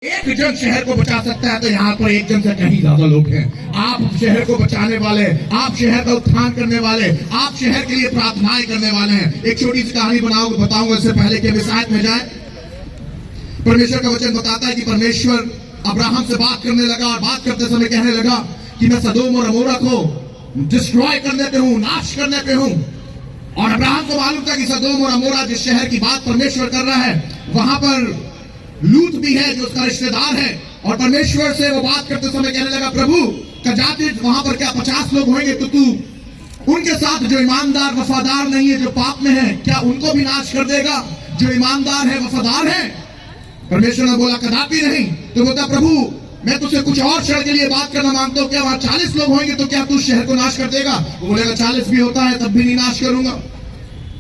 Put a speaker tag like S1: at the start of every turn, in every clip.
S1: एक जन शहर को बचा सकता है तो यहाँ पर एक जन से कहीं ज्यादा लोग हैं। आप शहर को बचाने वाले, आप शहर का उत्थान करने वाले, आप शहर के लिए प्रार्थनाएं करने वाले हैं। एक छोटी सी कहानी बताऊंगा इससे पहले कि विषायत में जाए। परमेश्वर का वचन बताता है कि परमेश्वर अब्राहम से बात करने लगा और बात करते समय कहने लगा कि मैं सदोम और अमोरा को डिस्ट्रॉय करने पे हूँ, नाश करने पे हूँ। और अब्राहम को मालूम था कि सदोम और अमोरा जिस शहर की बात परमेश्वर कर रहा है वहां पर लूत भी है जो उसका रिश्तेदार है। और परमेश्वर से वो बात करते समय कहने लगा, प्रभु का जाति वहां पर क्या 50 लोग होंगे तो तू उनके साथ जो ईमानदार वफादार नहीं है, जो पाप में है, क्या उनको भी नाश कर देगा? जो ईमानदार है, वफादार है? परमेश्वर ने बोला कदापि नहीं। तो बोलता, प्रभु मैं तुझसे कुछ और शहर के लिए बात करना मांगता हूँ, क्या वहां 40 लोग होंगे तो क्या तू शहर को नाश कर देगा? वो बोलेगा 40 भी होता है तब भी नहीं नाश करूंगा।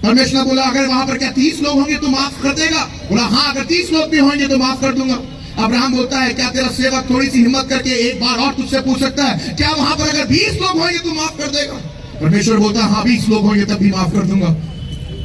S1: परमेश्वर ने बोला अगर वहां पर क्या 30 लोग होंगे तो माफ कर देगा? बोला हाँ, अगर 30 लोग भी होंगे तो माफ कर दूंगा। अब्राहम बोलता है क्या तेरा सेवक थोड़ी सी हिम्मत करके एक बार और तुझसे पूछ सकता है, क्या वहां पर अगर 20 लोग होंगे तो माफ कर देगा? परमेश्वर बोलता है हाँ, 20 लोग होंगे तब भी माफ कर दूंगा।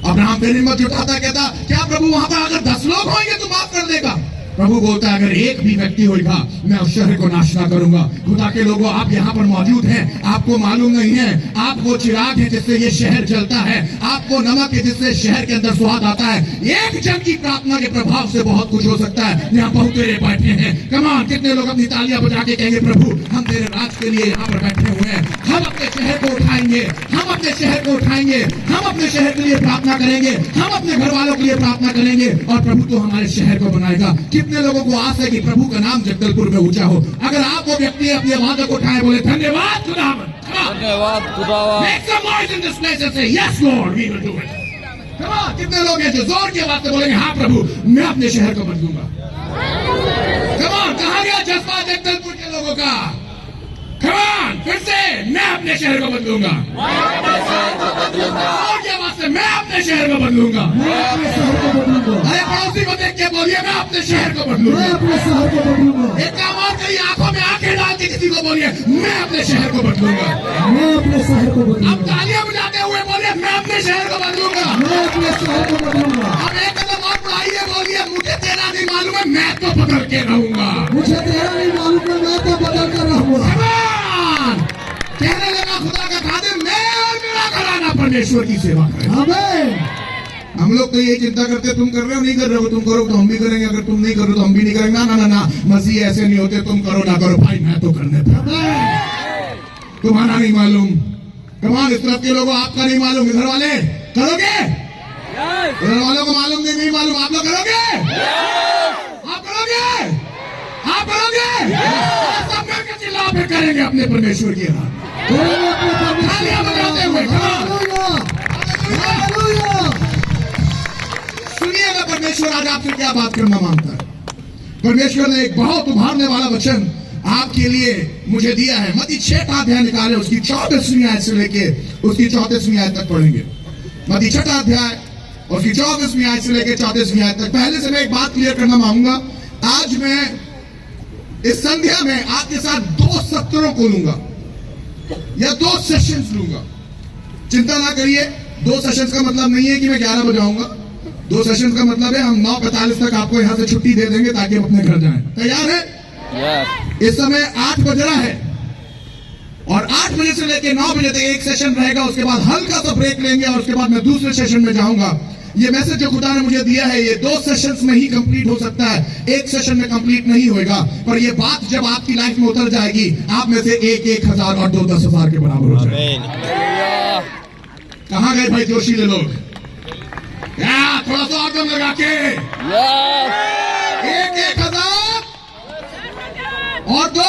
S1: अब्राहम फिर हिम्मत जुटाता कहता, क्या प्रभु वहां पर अगर 10 लोग होंगे तो माफ कर देगा? प्रभु बोलता है अगर एक भी व्यक्ति होगा मैं उस शहर को नाश ना करूंगा। खुदा के लोगों, आप यहाँ पर मौजूद हैं, आपको मालूम नहीं है, आप वो चिराग है जिससे ये शहर जलता है, आप वो नमक है जिससे शहर के अंदर स्वाद आता है। एक जन की प्रार्थना के प्रभाव से बहुत कुछ हो सकता है। यहाँ बहुत तेरे बैठे हैं, कमान कितने लोग अपनी तालियां बजा के कहेंगे प्रभु हम तेरे राज के लिए यहाँ पर बैठे हुए हैं, हम अपने शहर को उठाएंगे, हम अपने शहर को उठाएंगे, हम अपने शहर के लिए प्रार्थना करेंगे, हम अपने घर वालों के लिए प्रार्थना करेंगे और प्रभु तो हमारे शहर को बनाएगा। कितने लोगों को आस है कि प्रभु का नाम जगदलपुर में ऊंचा हो? अगर आप वो व्यक्ति अपनी आवाज को उठाए बोले धन्यवाद खुदावन,
S2: धन्यवाद खुदावन,
S1: make some noise in this place and say yes Lord we will do it। Come on, कितने लोग हैं जो जोर की आवाज से बोलेंगे हाँ प्रभु मैं अपने शहर को बदलूंगा? Come on, कहाँ गया जज्बा जगदलपुर के लोगों का? Come on, फिर से मैं अपने शहर को बदलूंगा, जोर की आवाज से मैं अपने शहर को बदलूंगा। अरे पड़ोसी को देख के बोलिए मैं अपने शहर को बदलूंगा। एक काम और करिए, आंखों में आंखें डाल के किसी को बोलिए मैं अपने शहर को बदलूंगा। अब तालियां बजाते हुए बोलिए मैं अपने शहर को बदलूंगा। अब एक कदम और बढ़ाइए, बोलिए मुझे तेरा नहीं मालूम है मैं तो बदल के रहूंगा। कहने लगा खुदा का खादिम मैं और मेरा घराना परमेश्वर की सेवा करें। हम लोग तो ये चिंता करते तुम कर रहे हो नहीं कर रहे हो, तुम करो तो हम भी करेंगे, अगर तुम नहीं करो तो हम भी नहीं करेंगे। ना ना ना, मसीह ऐसे नहीं होते, तुम करो ना करो भाई मैं तो करने पे, तुम्हारा नहीं मालूम। कमान इस तरफ के लोगों आपका नहीं मालूम, इधर वाले करोगे? इधर वालों को मालूम नहीं मालूम, आप लोग करोगे? आप करोगे? आप करोगे? सब मिलकर चिल्ला फिर करेंगे अपने परमेश्वर की तालियां बजाते हुए। सुनिएगा परमेश्वर आज आपसे क्या बात करना मांगता है। परमेश्वर ने एक बहुत उभारने वाला वचन आपके लिए मुझे दिया है। मत्ती 6 अध्याय निकाले, उसकी 34वीं आयत से लेके उसकी 34वीं आयत तक पढ़ेंगे। मत्ती 6 अध्याय उसकी 34वीं आयत से लेके 34वीं आयत तक। पहले से मैं एक बात क्लियर करना मांगूंगा, आज मैं इस संध्या में आपके साथ 2 सत्रों को लूंगा या 2 सेशंस लूंगा। चिंता ना करिए, 2 सेशंस का मतलब नहीं है कि मैं 11 बजाऊंगा। 2 सेशन का मतलब है हम 9:45 तक आपको यहाँ से छुट्टी दे देंगे ताकि हम अपने घर जाएं। तैयार है? इस समय 8 बज रहा है और 8 बजे से लेकर 9 बजे तक एक सेशन रहेगा, उसके बाद हल्का सा ब्रेक लेंगे और उसके बाद मैं दूसरे सेशन में जाऊंगा। ये मैसेज जो खुदा ने मुझे दिया है ये 2 सेशंस में ही कंप्लीट हो सकता है, एक सेशन में कंप्लीट नहीं होगा। पर ये बात जब आपकी लाइफ में उतर जाएगी आप में से 1,000 और 2 10,000 के बराबर हो जाएगा। कहाँ गए भाई जोशीले लोग? थोड़ा सा और दम लगा के 1,000 और 2।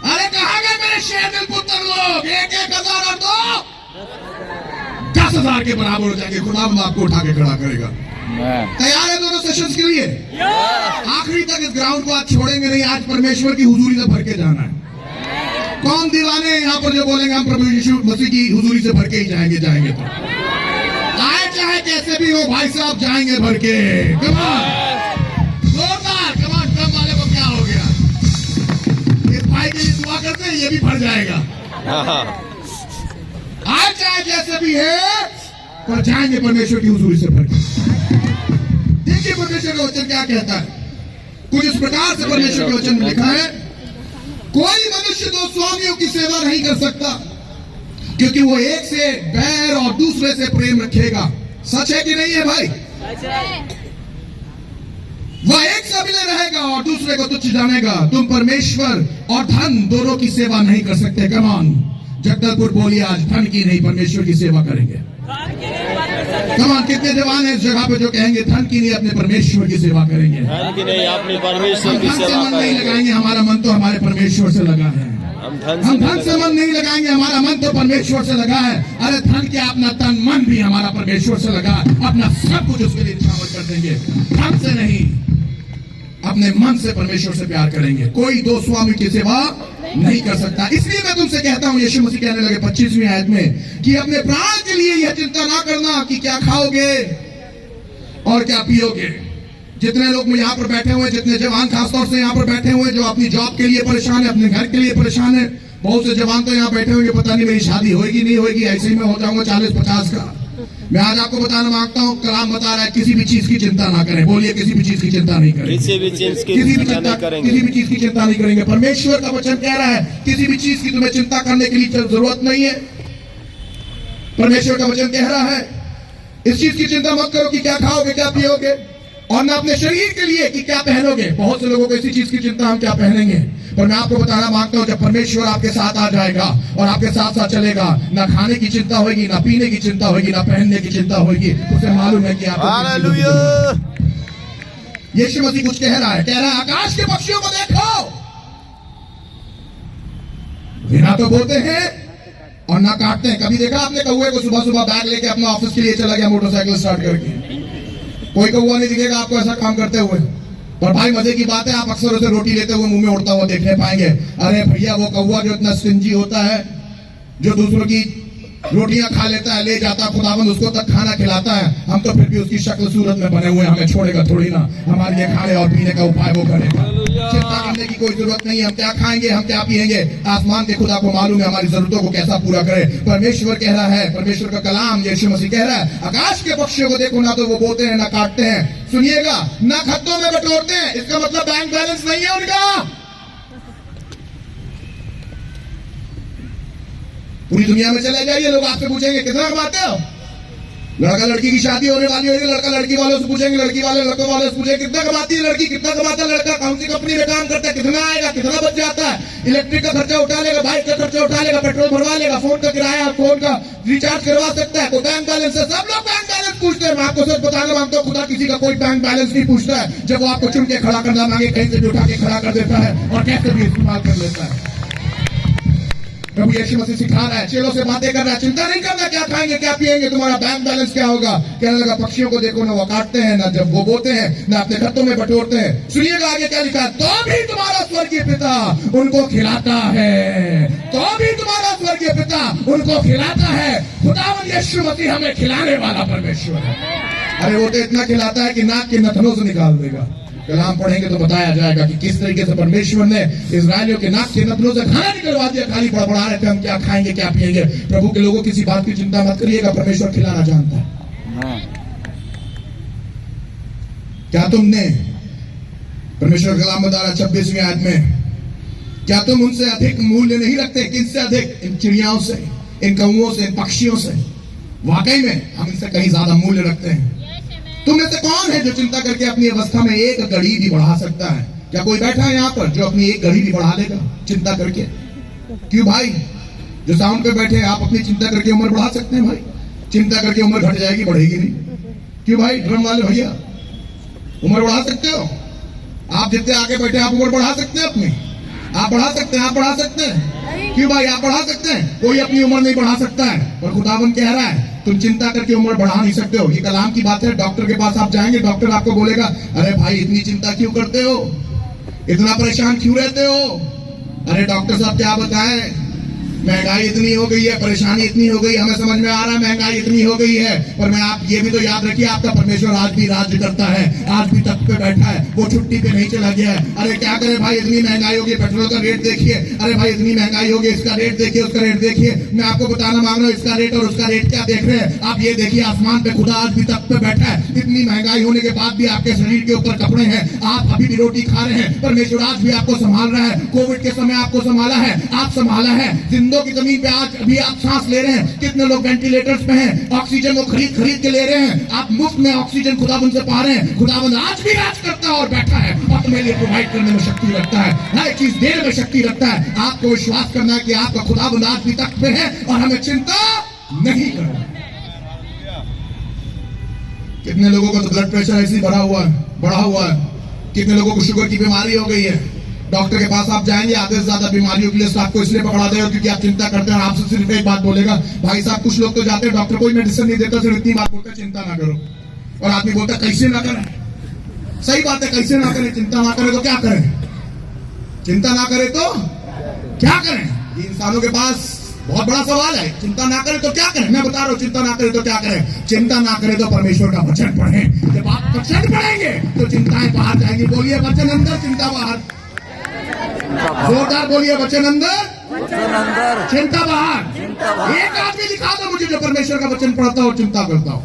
S1: अरे कहाँ गए मेरे शेर पुत्र लोग? 1,000 और 2 10,000 के बराबर हो जाएंगे। खुदा आपको उठा के खड़ा करेगा। तैयार है दोनों सेशंस के लिए? आखिरी तक इस ग्राउंड को आज छोड़ेंगे नहीं, आज परमेश्वर की हुजूरी से भर के जाना है। कौन दीवाने हैं यहाँ पर जो बोलेंगे हम प्रभु यीशु मसीह की हुजूरी से भर के ही जाएंगे? तो आए चाहे कैसे भी हो भाई साहब जाएंगे भर के। कमान जोरदार, कमान ड्रम वाले को क्या हो गया? इस भाई के लिए दुआ करते हैं, ये भी भर जाएगा। आए चाहे जैसे भी है पर जाएंगे परमेश्वर की हुजूरी से भर के। देखिए परमेश्वर का वचन क्या कहता है। कुछ इस प्रकार से परमेश्वर के वचन में लिखा है, कोई मनुष्य दो स्वामियों की सेवा नहीं कर सकता, क्योंकि वो एक से बैर और दूसरे से प्रेम रखेगा। सच है कि नहीं है भाई? वह एक से अभिनय रहेगा और दूसरे को तुच्छ जानेगा। तुम परमेश्वर और धन दोनों की सेवा नहीं कर सकते। कमान जगदलपुर बोलिए, आज धन की नहीं परमेश्वर की सेवा करेंगे। कमान कितने जवान हैं इस जगह पे जो कहेंगे धन की नहीं अपने परमेश्वर की सेवा करेंगे।
S2: धन की नहीं अपने परमेश्वर की
S1: धन से
S2: सेवा
S1: मन नहीं
S2: करेंगे।
S1: लगाएंगे, हमारा मन तो हमारे परमेश्वर से लगा है।
S2: हम
S1: हम धन से मन नहीं लगाएंगे, हमारा मन तो परमेश्वर से लगा है। अरे धन क्या, अपना तन मन भी हमारा परमेश्वर से लगा है। अपना सब कुछ उसके लिए न्यौछावर कर देंगे। धन से नहीं, अपने मन से परमेश्वर से प्यार करेंगे। कोई दो स्वामी की सेवा नहीं कर सकता। इसलिए मैं तुमसे कहता हूं, यीशु मसीह कहने लगे 25वीं आयत में, कि अपने प्राण के लिए यह चिंता ना करना कि क्या खाओगे और क्या पियोगे। जितने लोग यहाँ पर बैठे हुए, जितने जवान खासतौर से यहाँ पर बैठे हुए जो अपनी जॉब के लिए परेशान है, अपने घर के लिए परेशान है, बहुत से जवान तो यहाँ बैठे होंगे, पता नहीं मेरी शादी होगी नहीं होगी, ऐसे ही मैं हो जाऊंगा 40-50 का। मैं आज आपको बताना मांगता हूँ, कलाम बता रहा है किसी भी चीज की चिंता ना करें। बोलिए, किसी भी चीज की चिंता नहीं करें।
S2: किसी भी चीज की चिंता नहीं करेंगे।
S1: किसी भी चीज की चिंता नहीं करेंगे। परमेश्वर का वचन कह रहा है किसी भी चीज की तुम्हें चिंता करने के लिए जरूरत नहीं है। परमेश्वर का वचन कह रहा है इस चीज की चिंता मत करो कि क्या खाओगे क्या पियोगे, और न अपने शरीर के लिए कि क्या पहनोगे। बहुत से लोगों को इसी चीज की चिंता, हम क्या पहनेंगे। पर मैं आपको बताना मांगता हूं, जब परमेश्वर आपके साथ आ जाएगा और आपके साथ साथ चलेगा, ना खाने की चिंता होगी, ना पीने की चिंता होगी, ना पहनने की चिंता होगी। उसे मालूम है कि आप यीशु मसीह कुछ कह रहा है आकाश के पक्षियों को देखो, वे ना तो बोते हैं और ना काटते हैं। कभी देखा आपने कौवे को सुबह सुबह बैग लेके अपने ऑफिस के लिए चला गया मोटरसाइकिल स्टार्ट करके? कोई कौवा नहीं दिखेगा आपको ऐसा काम करते हुए। पर भाई मजे की बात है, आप अक्सर उसे रोटी लेते हुए मुंह में उड़ता हुआ देखने पाएंगे। अरे भैया, वो कौवा जो इतना स्टिंजी होता है, जो दूसरों की रोटियां खा लेता है, ले जाता है, खुदावंद उसको तक खाना खिलाता है। हम तो फिर भी उसकी शक्ल सूरत में बने हुए, हमें छोड़ेगा थोड़ी ना। हमारे लिए खाने और पीने का उपाय वो करेगा। चिंता करने की कोई जरूरत नहीं है। हम क्या खाएंगे, हम क्या पिएंगे, आसमान के खुदा को मालूम है हमारी जरूरतों को कैसा पूरा करे। परमेश्वर कह रहा है, परमेश्वर का कलाम यीशु मसीह कह रहा है, आकाश के पक्षियों को देखो, ना तो वो बोते हैं ना काटते हैं, सुनिएगा, ना खत्तों में बटोरते हैं। इसका मतलब बैंक बैलेंस नहीं है उनका। पूरी दुनिया में चले जाइए, लोग आपसे पूछेंगे कितना कमाते हो। लड़का लड़की की शादी होने वाली होगी, लड़का लड़की वालों से पूछेंगे, लड़की वाले लड़कों वालों से पूछेंगे कितना कमाती है लड़की, कितना कमाता है लड़का, कौन सी कंपनी में काम करता है, कितना आएगा, कितना बच जाता है, इलेक्ट्रिक का खर्चा उठा लेगा, बाइक का खर्चा उठा लेगा, पेट्रोल भरवा लेगा, फोन का किराया, फोन का रिचार्ज करवा सकता है। तो बैंक बैलेंस है, सब लोग बैंक बैलेंस पूछते हैं। मैं आपको सच बताना मांगता हूँ, खुदा किसी का कोई बैंक बैलेंस नहीं पूछता है। जब वो आपको चुन के खड़ा करना मांगे, कहीं से भी उठा के खड़ा कर देता है और कैसे भी इस्तेमाल कर लेता है। प्रभु यीशु मसीह सिखा रहा है, चेलों से बातें कर रहा है, चिंता नहीं करना क्या खाएंगे क्या पिएंगे, तुम्हारा बैंक बैलेंस क्या होगा। कहने लगा पक्षियों को देखो, ना वो काटते हैं, ना जब वो बोते हैं, ना अपने खत्तों में बटोरते हैं। सुनिएगा आगे क्या लिखा है, तो भी तुम्हारा स्वर्गीय पिता उनको खिलाता है। तो भी तुम्हारा स्वर्गीय पिता उनको खिलाता है। खुदावंद यीशु मसीह हमें खिलाने वाला परमेश्वर है। अरे वो तो इतना खिलाता है कि नाक के नथनों से निकाल देगा। कलाम पढ़ेंगे तो बताया जाएगा कि किस तरीके से परमेश्वर ने इजरायलियों के नाक के नथनों से खाना निकलवा दिया। खाली बड़बड़ा रहे थे हम क्या खाएंगे क्या पिएंगे। प्रभु के लोगों किसी बात की चिंता मत करिएगा, परमेश्वर खिलाना जानता है। क्या तुमने, परमेश्वर कलाम बता रहा 26वीं आयत में, क्या तुम उनसे अधिक मूल्य नहीं रखते? किससे अधिक? इन चिड़ियाओं से, इन कौओं से, इन पक्षियों से। वाकई में हम इनसे कहीं ज्यादा मूल्य रखते हैं। तुम में से कौन है जो चिंता करके अपनी अवस्था में एक घड़ी भी बढ़ा सकता है? क्या कोई बैठा है यहाँ पर जो अपनी एक घड़ी भी बढ़ा लेगा चिंता करके? क्यों भाई, जो साउंड पे बैठे हैं, आप अपनी चिंता करके उम्र बढ़ा सकते हैं भाई? चिंता करके उम्र घट जाएगी, बढ़ेगी नहीं। क्यों भाई, ड्रम वाले भैया, उम्र बढ़ा सकते हो? आप जितने आगे बैठे आप उम्र बढ़ा सकते हैं अपनी? आप बढ़ा सकते हैं, आप बढ़ा सकते हैं। क्यों भाई, आप बढ़ा सकते हैं? कोई अपनी उम्र नहीं बढ़ा सकता है, पर खुदावन कह रहा है तुम चिंता करके उम्र बढ़ा नहीं सकते हो। ये कलाम की बात है। डॉक्टर के पास आप जाएंगे, डॉक्टर आपको बोलेगा, अरे भाई इतनी चिंता क्यों करते हो, इतना परेशान क्यों रहते हो? अरे डॉक्टर साहब क्या बताएं, महंगाई इतनी हो गई है, परेशानी इतनी हो गई, हमें समझ में आ रहा है महंगाई इतनी हो गई है, पर मैं आप ये भी तो याद रखिए, आपका परमेश्वर आज भी राज्य करता है, आज भी तख्त पे बैठा है, वो छुट्टी पे नहीं चला गया है। अरे क्या करे भाई, इतनी महंगाई होगी, पेट्रोल का रेट देखिए, अरे भाई इतनी महंगाई होगी, इसका रेट देखिए, उसका रेट देखिए। मैं आपको बताना मांग रहा हूँ, इसका रेट और उसका रेट क्या देख रहे हैं आप? ये देखिए, आसमान पे खुदा आज भी तख्त पे बैठा है। इतनी महंगाई होने के बाद भी आपके शरीर के ऊपर कपड़े हैं, आप अभी भी रोटी खा रहे हैं, परमेश्वर आज भी आपको संभाल रहा है। कोविड के समय आपको संभाला है, आप संभाला है। जिंदों की जमीन पे आज अभी आप सांस ले रहे हैं। कितने लोग वेंटिलेटर्स पे हैं, ऑक्सीजन को खरीद के ले रहे हैं। आप मुफ्त में ऑक्सीजन खुदाबंद से पा रहे हैं। खुदाबंद आज भी राज करता है और बैठा है और तुम्हें लिए प्रोवाइड करने में शक्ति रखता है, हर चीज देने में शक्ति रखता है। आपको विश्वास करना है कि आपका खुदाबंद आज भी तख्त पे है और हमें चिंता नहीं करना। कितने लोगों का तो ब्लड प्रेशर ऐसे ही बढ़ा हुआ है। कितने लोगों को शुगर की बीमारी हो गई है। डॉक्टर के पास आप जाएंगे, आधे से ज्यादा बीमारियों की लिस्ट आपको इसलिए पकड़ा देगा क्योंकि आप चिंता करते हैं। आपसे सिर्फ एक बात बोलेगा, भाई साहब कुछ लोग तो जाते हैं डॉक्टर कोई मेडिसिन नहीं देता, सिर्फ इतनी बात बोलते हैं चिंता ना करो। और आदमी बोलता है कैसे ना करें। सही बात है, कैसे ना करें। चिंता ना करें तो क्या करें? चिंता ना करें तो क्या करें? ये इंसानों के पास बहुत बड़ा सवाल है। चिंता ना करें तो क्या करें? मैं बता रहा हूं, चिंता ना करें तो क्या करें। चिंता ना करें तो परमेश्वर का वचन पढ़ें। जब आप वचन पढ़ेंगे तो चिंताएं बाहर जाएंगी। बोलिए वचन अंदर, चिंता बाहर। जोरदार बोलिए, वचन अंदर, चिंता बाहर। एक आदमी दिखा दो मुझे जो परमेश्वर का वचन पढ़ता हो, चिंता करता हो।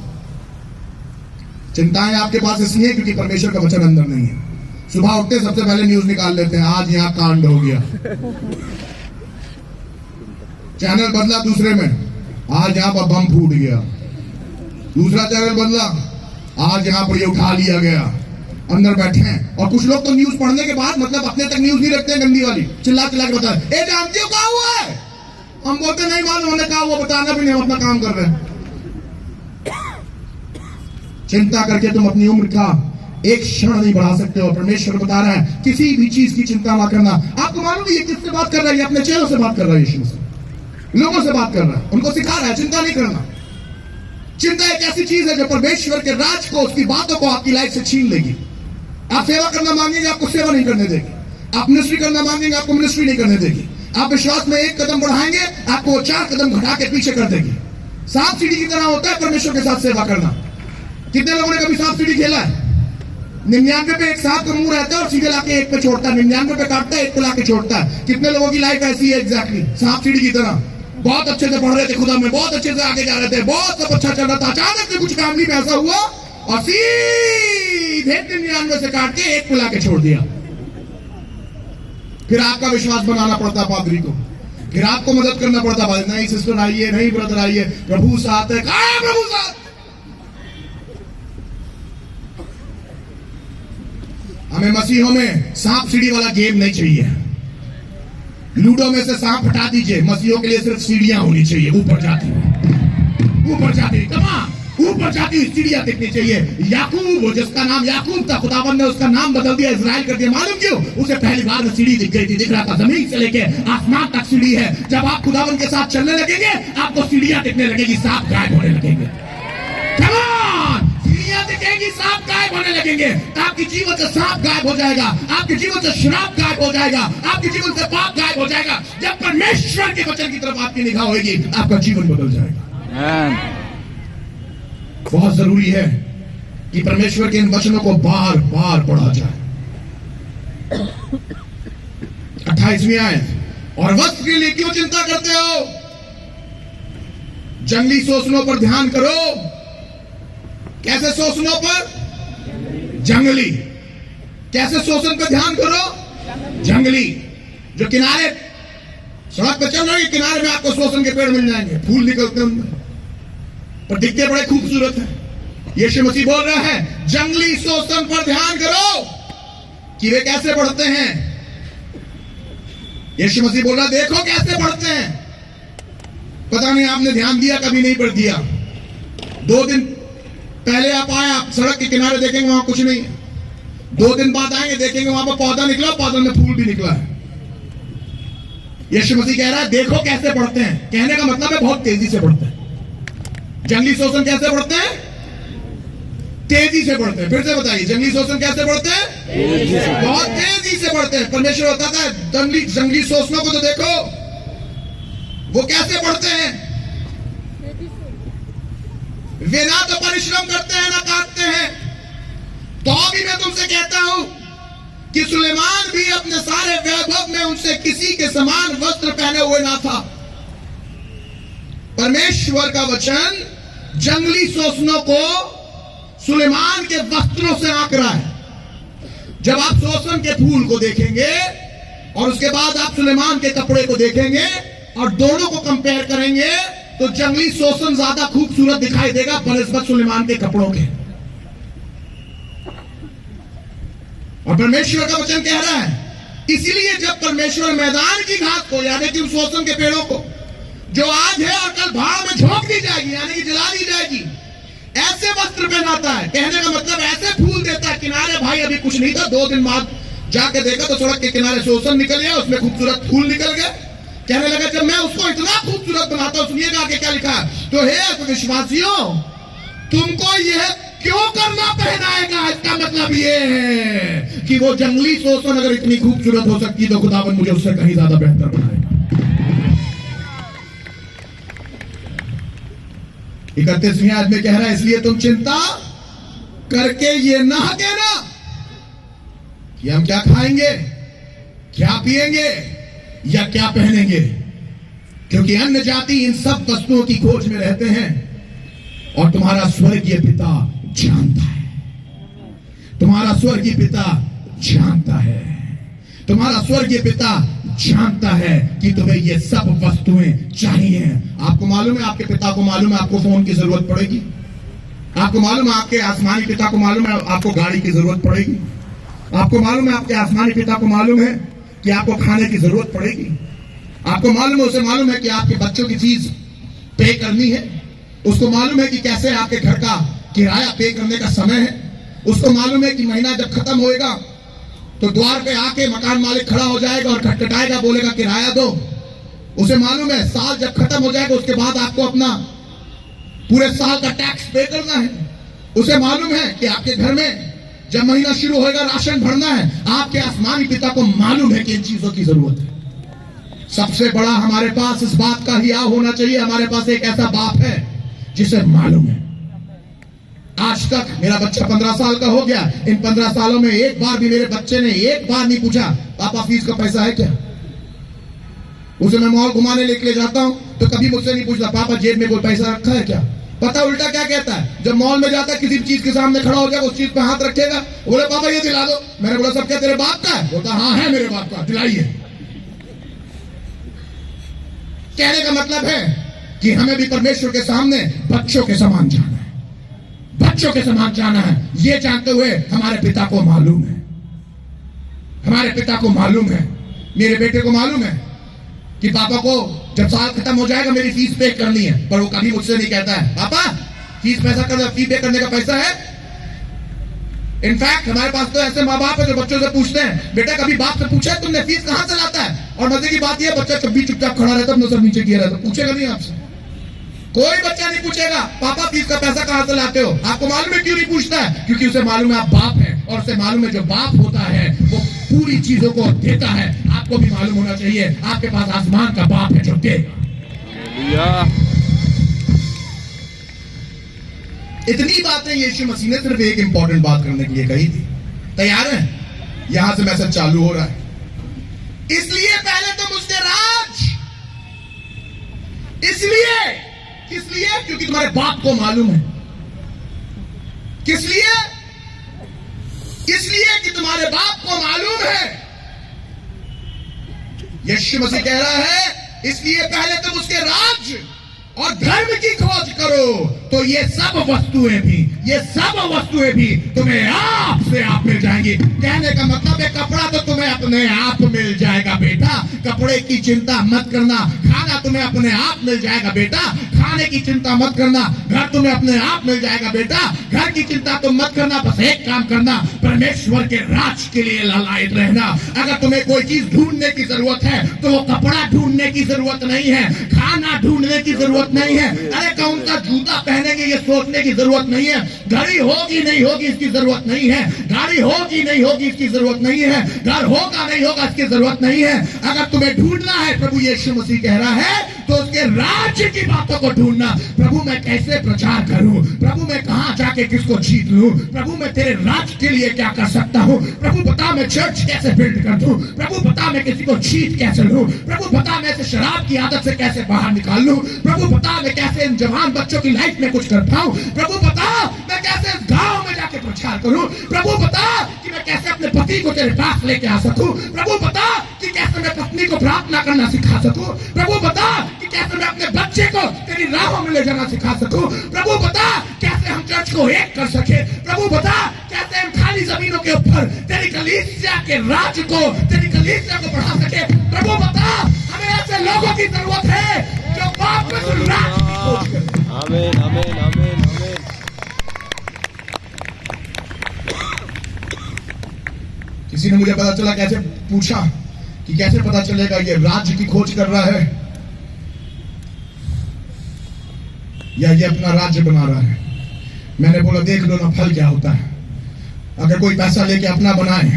S1: चिंताएं आपके पास इसलिए क्योंकि परमेश्वर का वचन अंदर नहीं है। सुबह उठते सबसे पहले न्यूज निकाल लेते हैं, आज यहाँ कांड हो गया। चैनल बदला दूसरे में, आज यहाँ पर बम फूट गया। दूसरा चैनल बदला, आज यहाँ पर ये उठा लिया गया। अंदर बैठे हैं और कुछ लोग तो न्यूज पढ़ने के बाद मतलब अपने तक न्यूज नहीं रखते हैं, गंदी वाली चिल्ला चिल्ला के बताए, ए जानती हो क्या हुआ है? हम बोलते नहीं मालूम, हमने कहा वो बताना भी नहीं, हम अपना काम कर रहे हैं। चिंता करके तुम अपनी उम्र का एक क्षण नहीं बढ़ा सकते हो। परमेश्वर बता रहा है किसी भी चीज की चिंता ना करना। आपको मालूम है ये किससे बात कर रहा है? ये अपने चेलों से बात कर रहा है, यीशु से लोगों से बात कर रहा है, उनको सिखा रहा है चिंता नहीं करना। चिंता एक ऐसी चीज है जो परमेश्वर के राज को, उसकी बातों को आपकी लाइफ से छीन लेगी। आप सेवा करना मांगेंगे, आपको सेवा नहीं करने देगी। आप मिनिस्ट्री करना मांगेंगे, आपको मिनिस्ट्री नहीं करने देगी। आप विश्वास में एक कदम बढ़ाएंगे, आपको 4 कदम घटा के पीछे कर देगी। सांप सीढ़ी की तरह होता है परमेश्वर के साथ सेवा करना। कितने लोगों ने कभी सांप सीढ़ी खेला है? 99 पे एक सांप का मुंह रहता है और सीधे लाके एक पे छोड़ता है, 99 पे काटता है, एक पे लाके छोड़ता है। कितने लोगों की लाइफ ऐसी है एग्जैक्टली सांप सीढ़ी की तरह। बहुत अच्छे से पढ़ रहे थे खुदा में, बहुत अच्छे से आगे जा रहे थे, बहुत सब अच्छा चल रहा था। अचानक से कुछ काम नहीं में ऐसा हुआ और सीधे 99 से काट के एक पे लाके छोड़ दिया। फिर आपका विश्वास बनाना पड़ता पादरी को, फिर आपको मदद करना पड़ता। नहीं सिस्टर आइए, नहीं ब्रदर आइए, प्रभु साथ है। कहाँ है प्रभु साथ? हमें मसीहों में सांप सीढ़ी वाला गेम नहीं चाहिए। लूडो में से सांप हटा दीजिए, मसीहों के लिए सिर्फ सीढ़ियां होनी चाहिए, ऊपर जाती हुई, ऊपर जाती हुई, कमां ऊपर जाती हुई सीढ़ियां दिखनी चाहिए। याकूब, जिसका नाम याकूब था, खुदावन ने उसका नाम बदल दिया, इजराइल कर दिया। मालूम क्यों? उसे पहली बार में सीढ़ी दिख गई थी, दिख रहा था जमीन से लेके आसमान तक सीढ़ी है। जब आप खुदावन के साथ चलने लगेंगे, आपको सीढ़ियां दिखने लगेगी, सांप गायब होने लगेंगे। दिखेगी, सांप गायब होने लगेंगे, तो आपके जीवन से सांप गायब हो जाएगा, आपके जीवन से शराब गायब हो जाएगा, आपके जीवन से पाप गायब हो जाएगा। जब परमेश्वर के वचन की तरफ आपकी निगाह होगी, आपका जीवन बदल जाएगा। बहुत जरूरी है कि परमेश्वर के इन वचनों को बार बार पढ़ा जाए। 28वीं आयत, और वस्त्र के लिए क्यों चिंता करते हो? जंगली शोषणों पर ध्यान करो। कैसे शोषणों पर? जंगली। कैसे शोषण पर ध्यान करो? जंगली। जो किनारे सड़क पर चल रहे, किनारे में आपको शोषण के पेड़ मिल जाएंगे, फूल निकलते हैं पर दिखते बड़े खूबसूरत है। यीशु मसीह बोल रहा है जंगली शोषण पर ध्यान करो कि वे कैसे बढ़ते हैं। यीशु मसीह बोल रहा देखो कैसे बढ़ते हैं। पता नहीं आपने ध्यान दिया, कभी नहीं पर दिया। 2 दिन पहले आप आए, आप सड़क के किनारे देखेंगे वहां कुछ नहीं है। 2 दिन बाद आएंगे, देखेंगे वहां पर पौधा निकला, पौधे में फूल भी निकला है। यीशु मसीह कह रहा है देखो कैसे बढ़ते हैं। कहने का मतलब है बहुत तेजी से बढ़ते हैं। जंगली शोषण कैसे बढ़ते हैं? तेजी से बढ़ते हैं। फिर से बताइए, जंगली शोषण कैसे बढ़ते हैं? बहुत तेजी से बढ़ते हैं। परमेश्वर बताता है जंगली शोषणों को तो देखो, वो कैसे बढ़ते हैं? वे ना तो परिश्रम करते हैं ना काटते हैं। तो भी मैं तुमसे कहता हूं कि सुलेमान भी अपने सारे वैभव में उनसे किसी के समान वस्त्र पहने हुए ना था। परमेश्वर का वचन जंगली शोषणों को सुलेमान के वस्त्रों से आंक रहा है। जब आप शोषण के फूल को देखेंगे और उसके बाद आप सुलेमान के कपड़े को देखेंगे और दोनों को कंपेयर करेंगे तो जंगली शोषण ज्यादा खूबसूरत दिखाई देगा बनिस्बत सुलेमान के कपड़ों के। और परमेश्वर का वचन कह रहा है, इसीलिए जब परमेश्वर मैदान की घास को यानी कि शोषण के पेड़ों को जो आज है और कल भाड़ में झोंक दी जाएगी यानी कि जला दी जाएगी, ऐसे वस्त्र पहनाता है। कहने का मतलब ऐसे फूल देता है किनारे। भाई अभी कुछ नहीं था, 2 दिन बाद जाके देखा तो सड़क के किनारे शोषण निकल गया, उसमें खूबसूरत फूल निकल गए। कहने लगा जब मैं उसको इतना खूबसूरत बनाता हूं, सुनिएगा आगे क्या लिखा है, तो हे विश्वासियों तुमको यह क्यों करना पहनाएगा। इसका मतलब ये है कि वो जंगली शोषण अगर इतनी खूबसूरत हो सकती तो खुदावन मुझे उससे कहीं ज्यादा बेहतर बनाएगा। 31वीं आयत में कह रहा है, इसलिए तुम चिंता करके ये ना कहना कि हम क्या खाएंगे, क्या पिएंगे या क्या पहनेंगे, क्योंकि अन्य जाति इन सब वस्तुओं की खोज में रहते हैं और तुम्हारा स्वर्गीय पिता जानता है। तुम्हारा स्वर्गीय पिता जानता है। तुम्हारा स्वर्गीय पिता जानता है कि तुम्हें ये सब वस्तुएं चाहिए। आपको मालूम है, आपके पिता को मालूम है आपको फोन की जरूरत पड़ेगी। आपको मालूम है आपके आसमानी पिता को मालूम है आपको गाड़ी की जरूरत पड़ेगी। आपको मालूम है आपके आसमानी पिता को मालूम है कि आपको खाने की जरूरत पड़ेगी। आपको मालूम है, उसे मालूम है कि आपके बच्चों की फीस पे करनी है। उसको मालूम है कि कैसे आपके घर का किराया पे करने का समय है। उसको मालूम है कि महीना जब खत्म होएगा तो द्वार पे आके मकान मालिक खड़ा हो जाएगा और खटखटाएगा, बोलेगा किराया दो। उसे मालूम है साल जब खत्म हो जाएगा उसके बाद आपको अपना पूरे साल का टैक्स पे करना है। उसे मालूम है कि आपके घर में जब महीना शुरू होएगा राशन भरना है। आपके आसमानी पिता को मालूम है कि इन चीजों की जरूरत है। सबसे बड़ा हमारे पास इस बात का हियाव होना चाहिए, हमारे पास एक ऐसा बाप है जिसे मालूम है। आज तक मेरा बच्चा 15 साल का हो गया, इन 15 सालों में एक बार भी मेरे बच्चे ने एक बार नहीं पूछा पापा फीस का पैसा है क्या। उसे मैं मॉल घुमाने लेके जाता हूं तो कभी मुझसे नहीं पूछता पापा जेब में कोई पैसा रखा है क्या। पता उल्टा क्या कहता है, जब मॉल में जाता है किसी चीज के सामने खड़ा हो जाएगा, उस चीज पे हाथ रखेगा, बोले पापा ये दिला दो। मैंने बोला सब क्या तेरे बाप का है? बोलता हाँ है मेरे बाप का, दिलाइए। कहने का मतलब है कि हमें भी परमेश्वर के सामने बच्चों के समान जाना है, बच्चों के समान जाना है। ये जानते हुए हमारे पिता को मालूम है, हमारे पिता को मालूम है, मेरे बेटे को मालूम है कि पापा को जब साल खत्म हो जाएगा मेरी फीस पे करनी है। पर वो कभी मुझसे नहीं कहता है पापा फीस पैसा कर, फीस पे करने का पैसा है। इनफैक्ट हमारे पास तो ऐसे माँ बाप है जो बच्चों से पूछते हैं बेटा कभी बाप से पूछा तुमने फीस कहां से लाता है। और मजे की बात यह बच्चा कभी चुपचाप खड़ा रहता है, नजर नीचे किया रहता, पूछेगा नहीं आपसे। कोई बच्चा नहीं पूछेगा पापा फीस का पैसा कहां से लाते हो। आपको मालूम है क्यों नहीं पूछता है? क्योंकि उसे मालूम है आप बाप है और उसे मालूम है जो बाप होता है वो पूरी चीजों को देता है। आपको भी मालूम होना चाहिए आपके पास आसमान का बाप है जो देगा। इतनी बातें यीशु मसीह ने सिर्फ एक इंपॉर्टेंट बात करने के लिए कही थी। तैयार है? यहां से मैसेज चालू हो रहा है। इसलिए पहले तुम उसके राज, इसलिए किस लिए? क्योंकि तुम्हारे बाप को मालूम है। किस लिए? इसलिए कि तुम्हारे बाप को मालूम है। यीशु मसीह कह रहा है इसलिए पहले तुम उसके राज और धर्म की खोज करो तो ये सब वस्तुएं भी तुम्हें आप से आप मिल जाएंगी। कहने का मतलब है कपड़ा तो तुम्हें अपने आप मिल जाएगा बेटा, कपड़े की चिंता मत करना। खाना तुम्हें अपने आप मिल जाएगा बेटा, खाने की चिंता मत करना। घर तुम्हें अपने आप मिल जाएगा बेटा, घर की चिंता तुम मत करना। बस एक काम करना, परमेश्वर के राज के लिए लालायित रहना। अगर तुम्हें कोई चीज ढूंढने की जरूरत है तो वो कपड़ा ढूंढने की जरूरत नहीं है, खाना ढूंढने की जरूरत नहीं है, अरे कौन सा जूता पहनेंगे ये सोचने की जरूरत नहीं है, घड़ी होगी नहीं होगी इसकी जरूरत नहीं है, गाड़ी होगी नहीं होगी इसकी जरूरत नहीं है, घर होगा नहीं होगा इसकी जरूरत नहीं है। अगर तुम्हें ढूंढना है, प्रभु यीशु मसीह कह रहा है तो उसके राज्य की बातों को ढूंढना। प्रभु मैं कैसे प्रचार करूं, प्रभु मैं कहां जाके किसको जीत लूं, प्रभु मैं तेरे राज्य के लिए क्या कर सकता हूं, प्रभु बता मैं चर्च कैसे बिल्ड कर दूं, प्रभु बता मैं किसी को जीत कैसे लूं, प्रभु बता मैं इसे शराब की आदत से कैसे बाहर निकाल लूं, प्रभु बता मैं कैसे इन जवान बच्चों की लाइफ में कुछ कर पाऊं, प्रभु बता मैं कैसे इस गांव में जाके प्रचार करूं, प्रभु बता कि मैं कैसे अपने पति को तेरे पास लेके आ सकूं, प्रभु बता कि कैसे मैं पत्नी को प्रार्थना करना सिखा सकूं, प्रभु बता कि कैसे मैं अपने बच्चे को तेरी राहों में ले जाना सिखा सकूं, प्रभु बता कैसे हम चर्च को एक कर सके, प्रभु बता कैसे हम खाली जमीनों के ऊपर तेरी कलीसिया के राज्य को, तेरी कलीसिया को बढ़ा सके, प्रभु बता हमें ऐसे लोगों की जरूरत है जो वापस राज्य की खोज करें।
S2: आमीन आमीन आमीन आमीन।
S1: किसी ने मुझे पता चला, कैसे पूछा कि कैसे पता चलेगा ये राज्य की खोज कर रहा है या ये अपना राज्य बना रहा है। मैंने बोला देख लो ना फल क्या होता है। अगर कोई पैसा लेके अपना बनाए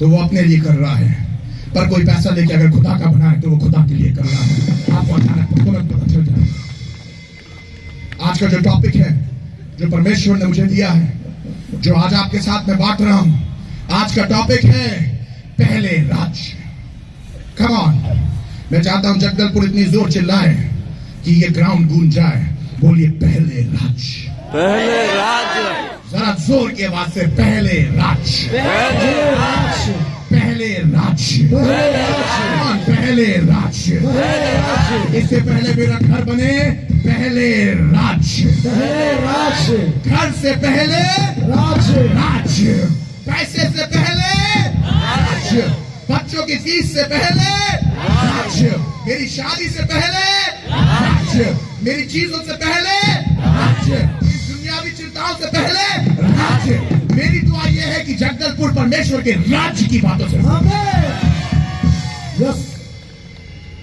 S1: तो वो अपने लिए कर रहा है, पर कोई पैसा लेके अगर खुदा का बनाए तो वो खुदा के लिए कर रहा है। आपको अचानक तुरंत पता चल जाए। आज का जो टॉपिक है, जो परमेश्वर ने मुझे दिया है, जो आज आपके साथ में बांट रहा हूं, आज का टॉपिक है पहले राज्य। कम ऑन, मैं चाहता हूं जगदलपुर इतनी जोर चिल्लाए कि ये ग्राउंड गूंज जाए। बोलिए पहले राज्य,
S2: पहले राज्य,
S1: जरा जोर की आवाज से पहले राज्य,
S2: पहले राज्य,
S1: पहले राज्य, पहले राज्य। इससे पहले मेरा घर बने, पहले राज्य, घर से पहले राज्य, पैसे से पहले राज्य, बच्चों की फीस से पहले राज्य, मेरी शादी से पहले राज्य, मेरी चीजों से पहले राज्य, दुनियावी चिंताओं से पहले राज्य। मेरी दुआ यह है कि जगदलपुर परमेश्वर के राज्य की बातों से,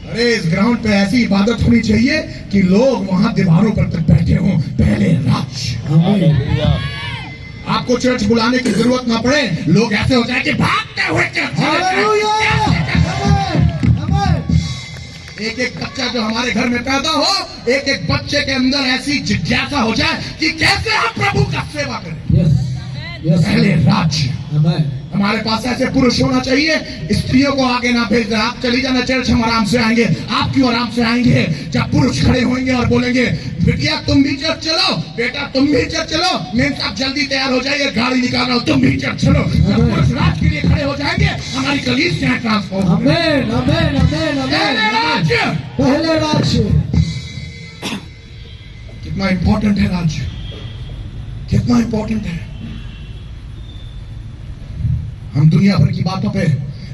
S1: अरे इस ग्राउंड पे ऐसी इबादत होनी चाहिए कि लोग वहां दीवारों पर तक बैठे हों। पहले राज्य। आपको चर्च बुलाने की जरूरत ना पड़े, लोग ऐसे हो जाए कि भागते हुए एक एक बच्चा जो हमारे घर में पैदा हो, एक एक बच्चे के अंदर ऐसी जिज्ञासा हो जाए कि कैसे हम प्रभु का सेवा करें। पहले राज्य। हमारे पास ऐसे पुरुष होना चाहिए, स्त्रियों को आगे ना भेज दें। आप चली जाना चर्च, हम आराम से आएंगे, आप क्यों आराम से आएंगे। जब पुरुष खड़े होंगे और बोलेंगे बिटिया तुम भी चर्च चलो, बेटा तुम भी चर्च चलो, मेम साहब जल्दी तैयार हो जाइए, गाड़ी निकाल रहा हूं, तुम भी चर्च चलो। जब पुरुष राज के लिए खड़े हो जाएंगे, हमारी कलीसियां ट्रांसफॉर्म होंगी। पहले राज्य,
S3: पहले राज्य।
S1: कितना इंपॉर्टेंट है राज्य, कितना इंपॉर्टेंट है। हम दुनिया भर की बातों पे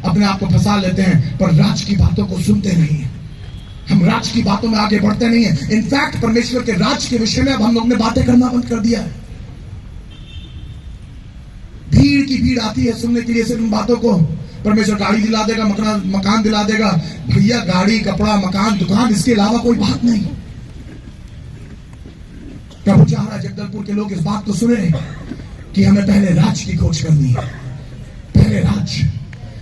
S1: अपने आप को फंसा लेते हैं, पर राज की बातों को सुनते नहीं हैं। हम राज की बातों में आगे बढ़ते नहीं हैं। इनफैक्ट परमेश्वर के राज के विषय में अब हम लोग ने बातें करना बंद कर दिया है। भीड़ की भीड़ आती है सुनने के लिए सिर्फ इन बातों को। परमेश्वर गाड़ी दिला देगा, मकान दिला देगा। भैया गाड़ी, कपड़ा, मकान, दुकान, इसके अलावा कोई बात नहीं। प्रभु चाह रहा है जगदलपुर के लोग इस बात को सुने कि हमें पहले राज की खोज करनी है। पहले राज्य।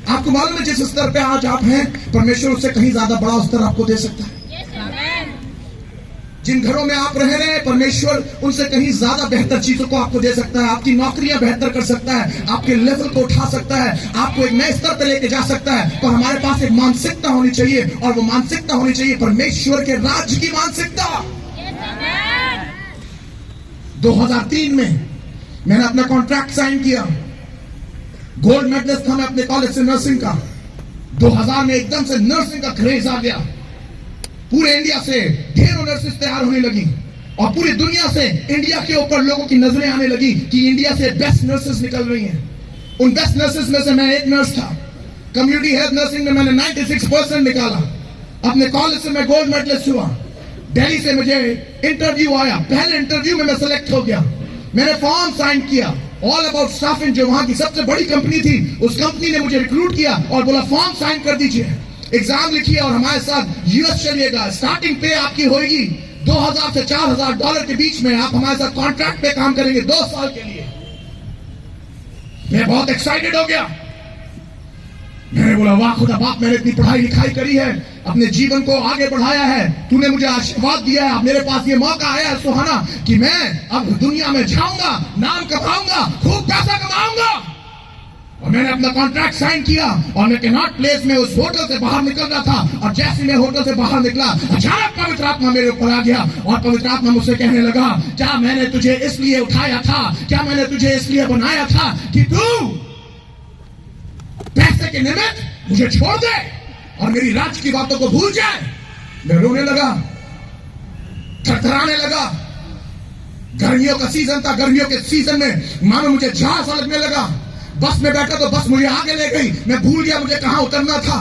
S1: आपको मालूम है जिस स्तर पे आज आप हैं, परमेश्वर उससे कहीं ज्यादा बड़ा स्तर आपको दे सकता है। जिन घरों में आप रह रहे हैं, परमेश्वर उनसे कहीं ज्यादा बेहतर चीजों को आपको दे सकता है। आपकी नौकरियां बेहतर कर सकता है, आपके लेवल को उठा सकता है, आपको एक नए स्तर पे लेके जा सकता है। पर हमारे पास एक मानसिकता होनी चाहिए, और वो मानसिकता होनी चाहिए परमेश्वर के राज्य की मानसिकता। 2003 में मैंने अपना कॉन्ट्रैक्ट साइन किया। गोल्ड मेडलिस्ट था मैं अपने कॉलेज से नर्सिंग का। 2000 में एकदम से नर्सिंग का क्रेज आ गया। पूरे इंडिया से ढेरों नर्सेस तैयार होने लगी, और पूरी दुनिया से इंडिया के ऊपर लोगों की नजरें आने लगी कि इंडिया से बेस्ट नर्सेस निकल रही हैं। उन बेस्ट नर्सेस में से मैं एक नर्स था। कम्युनिटी हेल्थ नर्सिंग में मैंने 96% निकाला। अपने कॉलेज से मैं गोल्ड मेडलिस्ट हुआ। दिल्ली से मुझे इंटरव्यू आया। पहले इंटरव्यू में मैं सेलेक्ट हो गया। मैंने फॉर्म साइन किया। ऑल अबाउट स्टाफिंग, जो वहां की सबसे बड़ी कंपनी थी, उस कंपनी ने मुझे रिक्रूट किया और बोला फॉर्म साइन कर दीजिए, एग्जाम लिखिए और हमारे साथ यूएस चलिएगा। स्टार्टिंग पे आपकी होगी 2000 से $4000 के बीच में। आप हमारे साथ कॉन्ट्रैक्ट पे काम करेंगे 2 साल के लिए। मैं बहुत एक्साइटेड हो गया। मैंने बोला वाह खुदा बाप, मैंने इतनी पढ़ाई लिखाई करी है, अपने जीवन को आगे बढ़ाया है, तूने मुझे आशीर्वाद दिया है, अब मेरे पास ये मौका आया है सुहाना कि मैं अब दुनिया में जाऊंगा, नाम कमाऊंगा, खूब पैसा कमाऊंगा। और मैंने अपना कॉन्ट्रैक्ट साइन किया और मैं कैनॉट प्लेस में उस होटल से बाहर निकल रहा था, और जैसे मैं होटल से बाहर निकला अचानक पवित्र आत्मा मेरे ऊपर आ गया और पवित्र आत्मा मुझसे कहने लगा, क्या मैंने तुझे इसलिए उठाया था, क्या मैंने तुझे इसलिए बनाया था कि तू पैसे के निमित्त मुझे छोड़ दे और मेरी राज्य की बातों को भूल जाए। मैं रोने लगा, थरथराने लगा। गर्मियों का सीजन था, गर्मियों के सीजन में मानो मुझे झांस सा लगने लगा। बस में बैठा तो बस मुझे आगे ले गई, मैं भूल गया मुझे कहां उतरना था।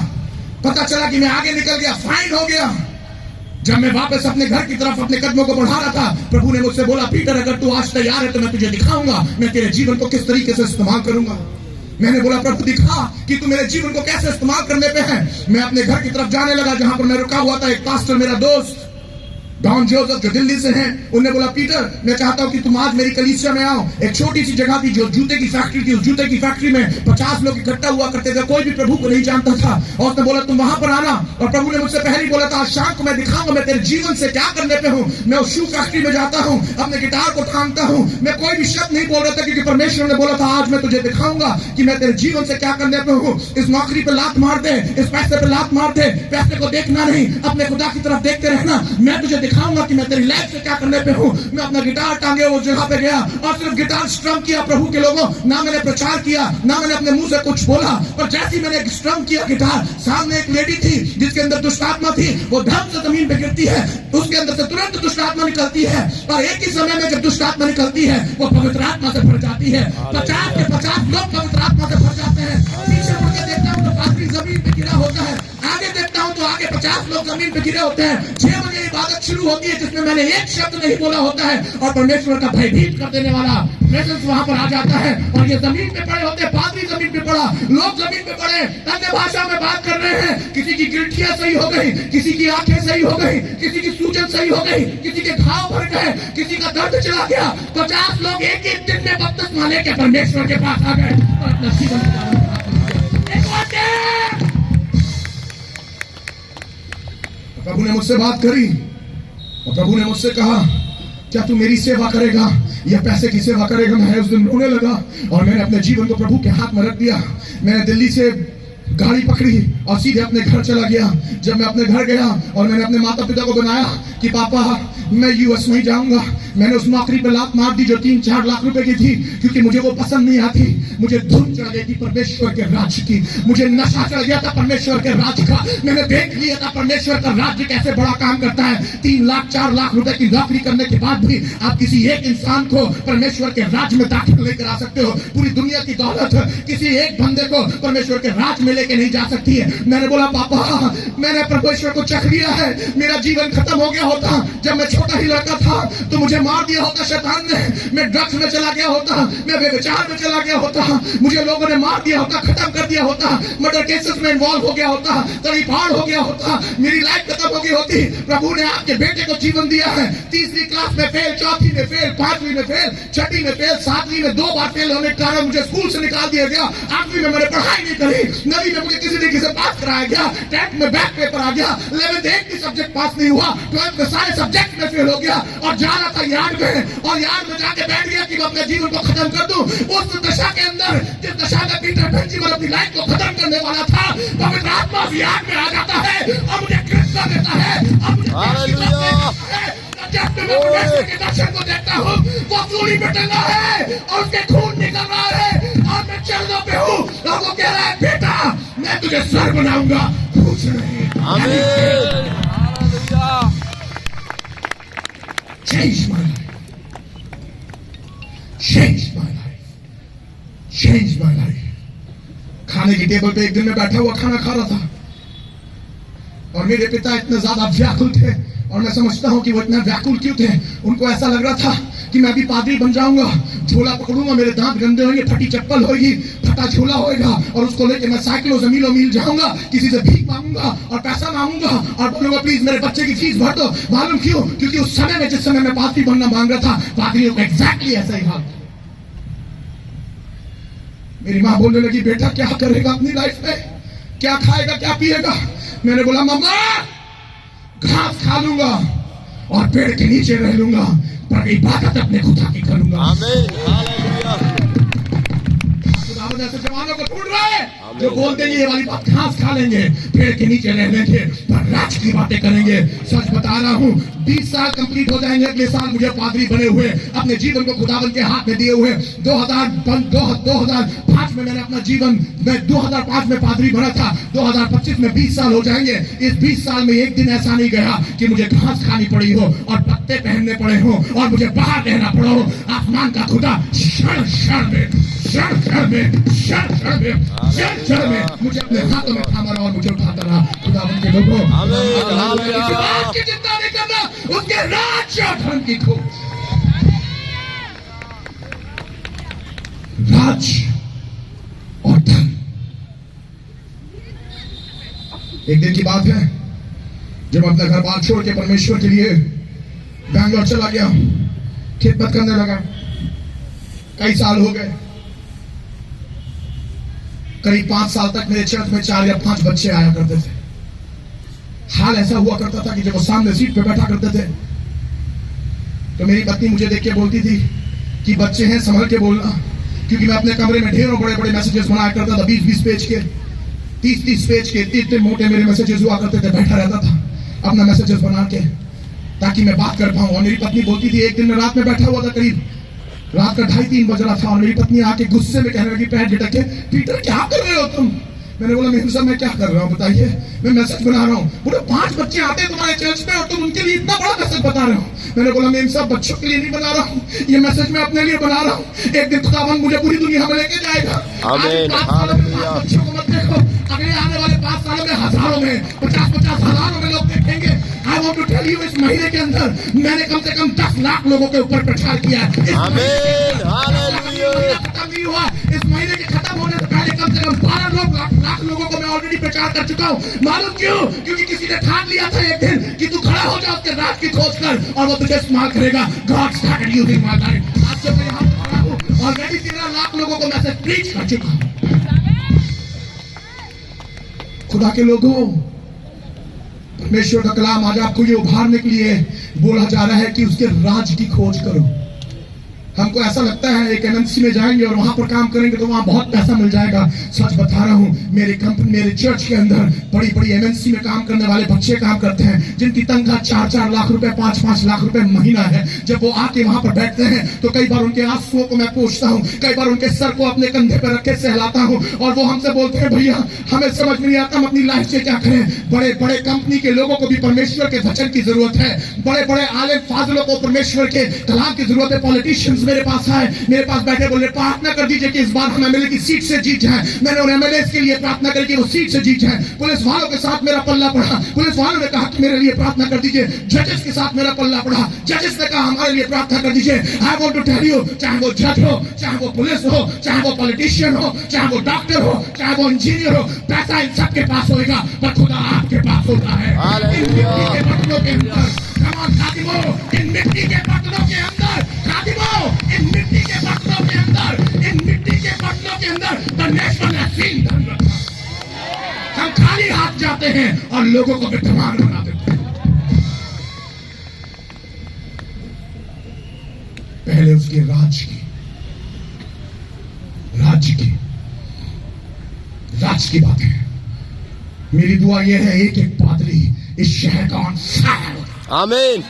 S1: पता चला कि मैं आगे निकल गया, फाइन हो गया। जब मैं वापस अपने घर की तरफ अपने कदमों को बढ़ा रहा था, प्रभु ने मुझसे बोला, पीटर अगर तू आज तैयार है तो मैं तुझे दिखाऊंगा मैं तेरे जीवन को किस तरीके से इस्तेमाल करूंगा। मैंने बोला, प्रभु दिखा कि तू मेरे जीवन को कैसे इस्तेमाल करने पे है। मैं अपने घर की तरफ जाने लगा जहां पर मैं रुका हुआ था। एक पास्टर मेरा दोस्त डॉन जोसेफ जो दिल्ली से हैं, उन्होंने बोला, पीटर मैं चाहता हूं कि तुम आज मेरी कलीसिया में आओ। एक छोटी सी जगह थी जो जूते की फैक्ट्री थी, उस जूते की फैक्ट्री में 50 लोग इकट्ठा हुआ करते थे, कोई भी प्रभु को नहीं जानता था। और उसने बोला तुम वहां पर आना, और प्रभु ने मुझसे पहले ही बोला था आज शाम को मैं दिखाऊंगा मैं तेरे जीवन से क्या करने पे हूं। मैं उस शू फैक्ट्री में जाता हूं, अपने गिटार को थामता हूं, मैं कोई भी शब्द नहीं बोल रहा था क्योंकि परमेश्वर ने बोला था आज मैं तुझे दिखाऊंगा कि मैं तेरे जीवन से क्या करने पे हूं। इस नौकरी पे लात मार दे, इस पैसे पे लात मार दे, पैसे को देखना नहीं, अपने खुदा की तरफ देखते रहना। मैं तुझे दिखाऊंगा कि मैं तेरी लाइफ से क्या करने पे हूं। मैं अपना गिटार टांगे उस जगह पे गया और सिर्फ गिटार स्ट्रम किया। प्रभु के लोगों, ना मैंने प्रचार किया, ना मैंने अपने मुंह से कुछ बोला, पर जैसे ही मैंने स्ट्रम किया गिटार, सामने एक लेडी थी जिसके अंदर दुष्ट आत्मा थी। वो धम से जमीन पे गिरती है, उसके अंदर से तुरंत दुष्ट आत्मा निकलती है, और एक ही समय में जब दुष्ट आत्मा निकलती है वो पवित्र आत्मा से भर जाती है। 50 के 50 लोग पवित्र आत्मा से भर जाते हैं। पीछे मुड़ के देखता हूं तो पादरी जमीन पे गिरा होता है, आगे देखता हूं तो आगे 50 लोग जमीन पे गिरे होते हैं। 6 बजे इबादत शुरू होती है जिसमें मैंने एक शब्द नहीं बोला होता है, और परमेश्वर का भयभीत कर देने वाला प्रेजेंस वहां पर आ जाता है। और ये जमीन पे पड़े होते हैं, पादरी जमीन पे पड़ा, लोग जमीन पे पड़े, अन्य भाषा में बात कर रहे हैं। किसी की गिल्टियां सही हो गई, किसी की आंखें सही हो गई, किसी की सूजन सही हो गई, किसी के घाव भर गए, किसी का दर्द चला गया। 50 लोग एक एक दिन में बपतिस्मा लेके परमेश्वर के पास आ गए और अपना जीवन प्रभु ने मुझसे बात करी और प्रभु ने मुझसे कहा, क्या तू मेरी सेवा करेगा या पैसे की सेवा करेगा। मैं उस दिन रोने लगा और मैंने अपने जीवन को प्रभु के हाथ में रख दिया। मैंने दिल्ली से गाड़ी पकड़ी और सीधे अपने घर चला गया। जब मैं अपने घर गया और मैंने अपने माता पिता को बनाया कि पापा मैं यूएस नहीं जाऊंगा, मैंने उस नौकरी पे लात मार दी जो 3-4 लाख रुपए की थी, क्योंकि मुझे वो पसंद नहीं आती। मुझे धुन चढ़ गई थी परमेश्वर के राज्य की, मुझे नशा चढ़ गया था परमेश्वर के राज्य का। मैंने देख लिया था परमेश्वर का राज्य कैसे बड़ा काम करता है। 3 लाख 4 लाख रुपए की नौकरी करने के बाद भी आप किसी एक इंसान को परमेश्वर के राज्य में दाखिल लेकर आ सकते हो। पूरी दुनिया की दौलत किसी एक बंदे को परमेश्वर के राज्य में लेके नहीं जा सकती है। मैंने बोला पापा मैंने परमेश्वर को चख लिया है, मेरा जीवन खत्म हो गया होता। जब मैं छोटा ही लड़का था तो मुझे मार दिया होता शैतान ने, मैं ड्रग्स में चला गया होता, मैं व्यभिचार में चला गया होता, मुझे लोगों ने मार दिया होता, खत्म कर दिया होता, मर्डर केसेस में इन्वॉल्व हो गया होता, तड़ीपार हो गया होता, मेरी लाइफ खत्म हो गई होती। प्रभु ने आपके बेटे को जीवन दिया है। 3री क्लास में फेल, 4वीं में फेल, 5वीं में फेल, 6वीं में फेल, 7वीं में 2 बार फेल होने के कारण मुझे स्कूल से निकाल दिया गया। 8वीं में मैंने पढ़ाई नहीं करी, 9वीं में मुझे किसी तरीके से पास कराया गया, 10th में बैक पेपर आ गया, 11th एक भी सब्जेक्ट पास नहीं हुआ, 12th में सारे सब्जेक्ट में फेल हो गया और जा रहा था यार्ड में, और यार्ड में जाके बैठ गया कि मैं अपने जीवन को खत्म कर दूं। उस दशा के अंदर जिस दशा में पीटर बेंजामिन अपनी लाइफ को खत्म करने वाला था, पवित्र आत्मा यार्ड में आ जाता है और मुझे कृपा देता है। जब मैं परमेश्वर के दर्शन को देखता हूँ वो सूली पे टंगा है और उसके खून निकल रहा है और मैं चरणों पे हूँ और वो कह रहा है बेटा मैं तुझे सर बनाऊंगा, कुछ नहीं। Change my life. Change my life. Change my life. खाने की टेबल पे एक दिन में बैठा हुआ खाना खा रहा था और मेरे पिता इतने ज्यादा व्याकुल थे, और मैं समझता हूं कि वो इतना व्याकुल क्यों थे। उनको ऐसा लग रहा था कि मैं भी पादरी बन जाऊंगा, झोला पकड़ूंगा, मेरे दांत गंदे होंगे, फटी चप्पल होगी, फटा झोला होगा, और उसको लेके मैं साइकिलों से मीलों मील जाऊंगा, किसी से भीख मांगूंगा और पैसा मांगूंगा और बोलूंगा प्लीज मेरे बच्चे की फीस भर दो। मालूम क्यों? क्योंकि उस समय में जिस समय मैं पादरी बनना मांग रहा था, पादरियों को एग्जैक्टली ऐसा ही हाल था। मेरी माँ बोलने लगी बेटा क्या करेगा अपनी लाइफ में, क्या खाएगा क्या पिएगा? मैंने बोला मम्मा घास खा लूंगा और पेड़ के नीचे रह लूंगा, पर इबादत अपने खुदा की करूंगा।
S2: आमीन हालेलुया।
S1: खुदावंद ऐसे जवानों को ढूंढ रहा है जो बोलते हैं ये वाली बात, घास खा लेंगे, पेड़ के नीचे रह लेंगे, पर राज की बातें करेंगे। सच बता रहा हूँ 20 साल कंप्लीट हो जाएंगे अगले साल मुझे पादरी बने हुए, अपने जीवन को खुदावंद के हाथ में दिए हुए। 2005 में मैंने अपना जीवन, मैं 2005 में पादरी बना था, 2025 में 20 साल हो जाएंगे। इस 20 साल में एक दिन ऐसा नहीं गया कि मुझे घास खानी पड़ी हो और पत्ते पहनने पड़े हो और मुझे बाहर रहना पड़ा हो। आसमान का खुदा क्षण क्षण में मुझे अपने हाथों में थामा रहा और मुझे उठाता रहा। खुदावंद के लोगों, किसी बात की चिंता नहीं करना, उसके राज्य और धर्म की खोज। राज्य और धर्म। एक दिन की बात है जब अपना घर बार छोड़ के परमेश्वर के लिए बैंगलोर चला गया, खिदमत करने लगा। कई साल हो गए, करीब 5 साल तक मेरे चर्च में 4 या 5 बच्चे आया करते थे। हाल ऐसा हुआ करता था कि जब वो सामने सीट पे बैठा करते थे तो मेरी पत्नी मुझे देख के बोलती थी कि बच्चे हैं संभल के बोलना, क्योंकि मैं अपने कमरे में ढेरों बड़े बड़े मैसेजेस बनाया करता था, 20-20 पेज के, 30-30 पेज के, इतने मोटे मेरे मैसेजेस हुआ करते थे। बैठा रहता था अपना मैसेजेस बना के ताकि मैं बात कर पाऊं। और मेरी पत्नी बोलती थी, एक दिन मैं रात में बैठा हुआ था, करीब रात का 2:30-3 बज रहा था, और मेरी पत्नी आके गुस्से में कहने लगी पैर झटक के, पीटर क्या कर रहे हो तुम? मैंने बोला मेम साहब मैं क्या कर रहा हूँ बताइए? मैं मैसेज बना रहा हूँ। बोले 5 बच्चे आते हैं तुम्हारे चर्च में और तुम उनके लिए इतना बड़ा मैसेज बता रहे हो। मैंने बोला मेम साहब बच्चों के लिए नहीं बना रहा हूँ, ये मैसेज मैं अपने लिए बना रहा हूँ। एक दिन खुदावंद मुझे पूरी दुनिया में लेके जाएगा।
S2: आमीन हालेलुया।
S1: बच्चों को मत देखो, अगले आने वाले 5 सालों में हजारों में, 50-50 हजारों में लोग देखेंगे। I want to tell you, इस महीने के अंदर मैंने कम से कम 10 लाख लोगों के ऊपर प्रचार किया है।
S2: आमीन हालेलुया।
S1: खत्म नहीं हुआ, इस महीने के खत्म होने से पहले कम से कम 12 लाख लोगों को मैं ऑलरेडी प्रचार कर चुका हूँ। मालूम क्यों? क्योंकि किसी ने ठान लिया था एक दिन कि तू खड़ा हो जा, उसके राज की खोज कर और वो तुझे इस्तेमाल करेगा। God started using my life. आज जब मैं यहाँ खड़ा हूँ ऑलरेडी 13 लाख लोगों को मैसेज प्रीच कर चुका हूँ। खुदा के लोगों, परमेश्वर का कलाम आज आपको ये उभारने के लिए बोला जा रहा है कि उसके राज की खोज करो। हमको ऐसा लगता है एक एमएनसी में जाएंगे और वहां पर काम करेंगे तो वहां बहुत पैसा मिल जाएगा। सच बता रहा हूं, मेरे कंपनी, मेरे चर्च के अंदर बड़ी बड़ी एमएनसी में काम करने वाले बच्चे काम करते हैं जिनकी तनख्वाह 4-4 लाख रुपए, 5-5 लाख रुपए महीना है। जब वो आके वहां पर बैठते हैं तो कई बार उनके आंसुओं को मैं पोंछता हूं, कई बार उनके सर को अपने कंधे पर रख के सहलाता हूं और वो हमसे बोलते हैं भैया हमें समझ में नहीं आता हम अपनी लाइफ से क्या करें। बड़े बड़े कंपनी के लोगों को भी परमेश्वर के वचन की जरूरत है, बड़े बड़े आलिम फाजिलों को परमेश्वर के कलाम की जरूरत है। पॉलिटिशियंस मेरे पास आए, मेरे पास बैठे, बोले प्रार्थना कर दीजिए कि इस बार हम एमएलए की सीट से जीत जाएं। मैंने उन एमएलए के लिए प्रार्थना करी कि वो सीट से जीत जाएं। पुलिस वालों के साथ मेरा पल्ला पड़ा, पुलिस वालों ने कहा कि मेरे लिए प्रार्थना कर दीजिए। जजेस के साथ मेरा पल्ला पड़ा, जजेस ने कहा हमारे लिए प्रार्थना कर दीजिए। I want to tell you, चाहे वो जज हो, चाहे वो पुलिस हो, चाहे वो पॉलिटिशियन हो, चाहे वो डॉक्टर हो, चाहे वो इंजीनियर हो, पैसा इन सबके पास होगा पर खुदा आपके पास होता है। इन मिट्टी के बर्तनों के अंदर, कमान खादिमो, इन मिट्टी के बर्तनों के अंदर, खादिमो, इन मिट्टी के बर्तनों के अंदर, इन मिट्टी के बर्तनों के अंदर द नेशन हैज सीन धन रखा। हम खाली हाथ जाते हैं और लोगों को विद्वान बना देते हैं। पहले उसके राज्य की बात है। मेरी दुआ यह है एक एक पादरी इस शहर का ऑन फायर हो।
S2: आमीन।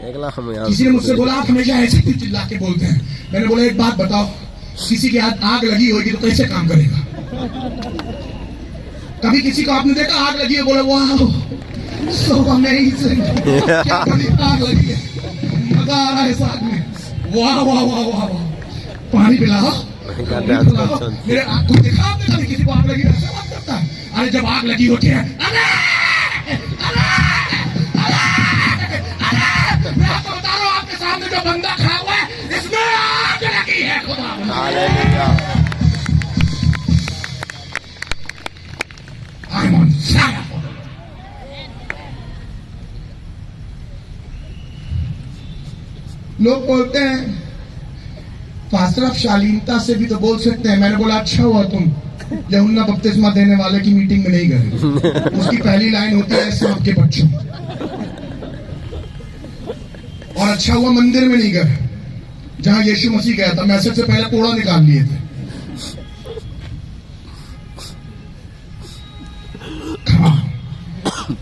S1: किसी ने मुझसे बोला आप हमेशा ऐसे क्यों चिल्ला के बोलते हैं? मैंने बोला एक बात बताओ, किसी के हाथ आग लगी होगी तो कैसे काम करेगा? कभी किसी को आपने देखा आग लगी है बोले वाह सो अमेजिंग, क्या बड़ी आग लगी है, मजा आ रहा है इस आग में, वाह वाह वाह वाह वाह, पानी पिलाओ। मेरे आग को देखा आपने? कभी किसी को आग लगी ऐसा बात करता है? अरे जब आग लगी होती है मैं आपको बता रहा हूँ, आपके सामने जो बंदा खड़ा हुआ है इसमें आग लगी है। खुदा I'm on fire for the Lord. लोग बोलते हैं पास्टर आप शालीनता से भी तो बोल सकते हैं। मैंने बोला अच्छा हुआ तुम यूहन्ना बपतिस्मा देने वाले की मीटिंग में नहीं गए। उसकी पहली लाइन होती है सांप के बच्चों। और अच्छा हुआ मंदिर में नहीं गए जहां यीशु मसीह गया था, मैसेज से पहले कोड़ा निकाल लिए थे।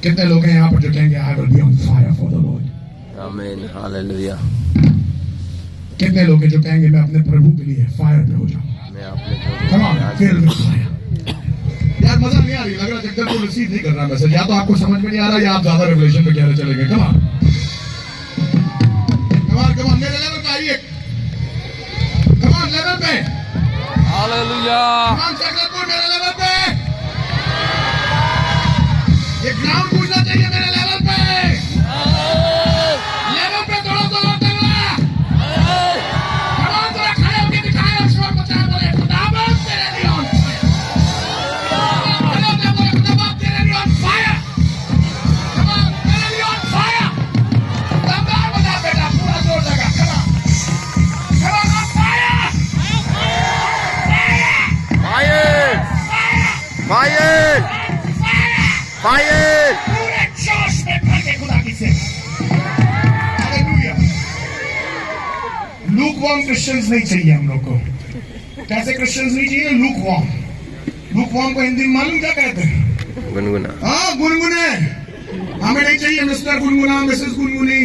S1: कितने लोग हैं यहाँ पर जो कहेंगे I will be on fire for the Lord?
S2: आमीन, हालेलुया।
S1: कितने लोग हैं जो कहेंगे मैं अपने प्रभु के लिए फायर पे हो जाऊं?
S2: मैं अपने
S1: Come on, filled with fire। यार मजा नहीं आ रही, लग रहा जगदल को रिसीव नहीं कर रहा मैसेज। या तो आपको समझ में नहीं आ रहा या आप ज्यादा रेवलेशन पे कहने चले गए। कम ऑन मेरे लेवल पे आइए। कम ऑन लेवल पे,
S2: हालेलुया।
S1: कम ऑन जगदलपुर मेरे लेवल पे। ये ग्राउंड पूछना चाहिए मेरे लेवल पे। लेवल पे थोड़ा सा और तगड़ा। कम ऑन थोड़ा खड़े होके दिखाए और शोर मचाए, बोले खुदाबंद तेरे लिए ऑन फायर। खड़े होके बोले खुदाबंद तेरे लिए ऑन फायर। कम ऑन तेरे लिए ऑन फायर। दमदार बजा बेटा, पूरा जोर लगा। Come on on fire.
S2: Fire, fire, fire.
S1: पूरे जोश में भर के खुदा की सेवा। हालेलुया। लूकवार्म क्रिश्चियंस नहीं चाहिए हम लोग को। कैसे क्रिश्चियंस नहीं चाहिए? लूकवार्म। लूकवार्म को हिंदी में मालूम क्या कहते हैं?
S2: गुनगुना।
S1: हाँ, गुनगुने। हमें नहीं चाहिए मिस्टर गुनगुना, मिसेस गुनगुनी,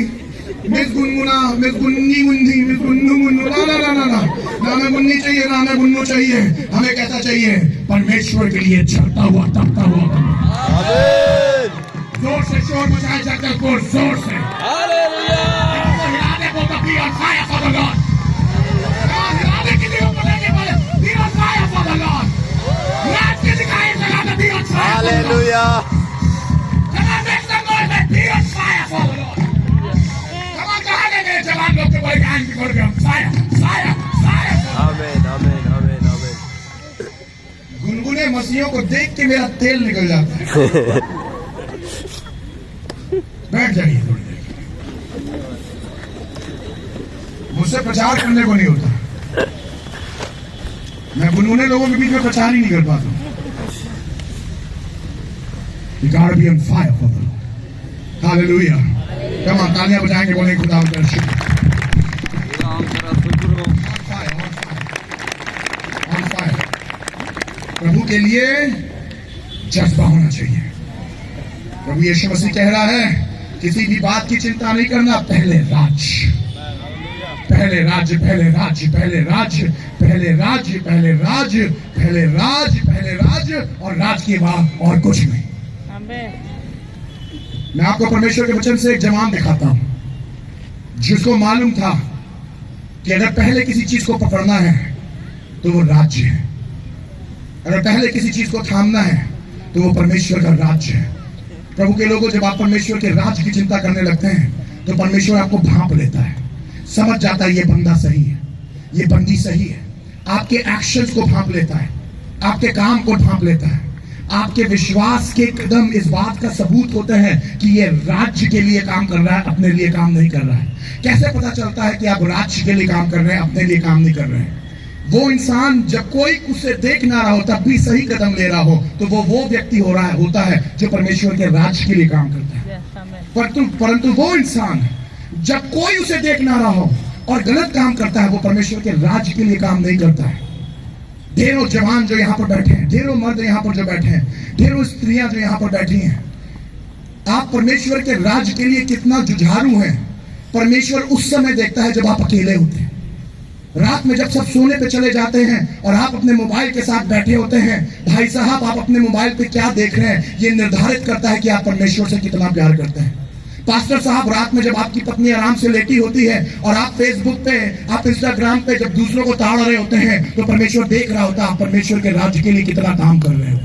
S1: मिस गुनगुना, मिस गुन्नी गुन्नी, मिस गुन्नू गुन्नू। ना ना ना ना ना, ना हमें गुन्नी चाहिए ना हमें गुन्नू चाहिए। हमें कैसा चाहिए? परमेश्वर के लिए चलता हुआ तपता हुआ।
S2: आमीन,
S1: जोर से शोर मचाए जगदलपुर, जोर से।
S2: हालेलुया।
S1: हिला दे बोलता be on fire for the Lord. हिला दे किसी को बोले कि बोले be on fire for the Lord. नाच के दिखाए जगा दे बी ऑन फायर।
S2: हालेलुया।
S1: जगा दे संगोल में be on fire for the Lord. कमाल कहा गए मेरे जवान लोग के बोले गान की बोल के फायर फायर फायर।
S2: आमीन, आमीन, आमीन, आमीन।
S1: गुनगुने मसीहों को देख के मेरा तेल निकल जाता है। बैठ जाइए थोड़ी देर। मुझसे प्रचार करने को नहीं होता। मैं गुनगुने लोगों के बीच में प्रचार ही नहीं कर पाता। You gotta be on fire for the Lord. Hallelujah. Come on, तालियां बजाएंगे, बोलेंगे खुदा का शुक्र। On fire, on fire, on fire. प्रभु के लिए जज्बा होना चाहिए। प्रभु यीशु मसीह कह रहा है किसी भी बात की चिंता नहीं करना, पहले राज्य, पहले राज्य, पहले राज्य, पहले राज्य, पहले राज्य, पहले राज्य, पहले राज्य, पहले राज्य और राज्य के बाद और कुछ नहीं। मैं आपको परमेश्वर के वचन से एक जवान दिखाता हूं जिसको मालूम था कि अगर पहले किसी चीज को पकड़ना है तो वो राज्य है, अगर पहले किसी चीज को थामना है तो वो परमेश्वर का राज्य है। प्रभु के लोगों, जब आप परमेश्वर के राज्य की चिंता करने लगते हैं तो परमेश्वर आपको भांप लेता है, समझ जाता है ये बंदा सही है, ये बंदी सही है। आपके एक्शंस को भांप लेता है, आपके काम को भांप लेता है। आपके विश्वास के कदम इस बात का सबूत होते हैं कि ये राज्य के लिए काम कर रहा है, अपने लिए काम नहीं कर रहा है। कैसे पता चलता है कि आप राज्य के लिए काम कर रहे हैं, अपने लिए काम नहीं कर रहे हैं? वो इंसान जब कोई उसे देख ना रहा हो तब भी सही कदम ले रहा हो तो वो व्यक्ति होता है जो परमेश्वर के राज्य के लिए काम करता है। परंतु वो इंसान जब कोई उसे देख ना रहा हो और गलत काम करता है, वो परमेश्वर के राज्य के लिए काम नहीं करता है। ढेरों जवान जो यहाँ पर बैठे हैं, ढेरों मर्द यहाँ पर जो बैठे हैं, ढेरों स्त्रियां जो यहाँ पर बैठी हैं, आप परमेश्वर के राज्य के लिए कितना जुझारू हैं, परमेश्वर उस समय देखता है जब आप अकेले होते हैं। रात में जब सब सोने पे चले जाते हैं और आप अपने मोबाइल के साथ बैठे होते हैं, भाई साहब आप अपने मोबाइल पे क्या देख रहे हैं ये निर्धारित करता है कि आप परमेश्वर से कितना प्यार करते हैं। पास्टर साहब, रात में जब आपकी पत्नी आराम से लेटी होती है और आप फेसबुक पे, आप इंस्टाग्राम पे जब दूसरों को ताड़ रहे होते हैं तो परमेश्वर देख रहा होता है आप परमेश्वर के राज्य के लिए कितना काम कर रहे हो।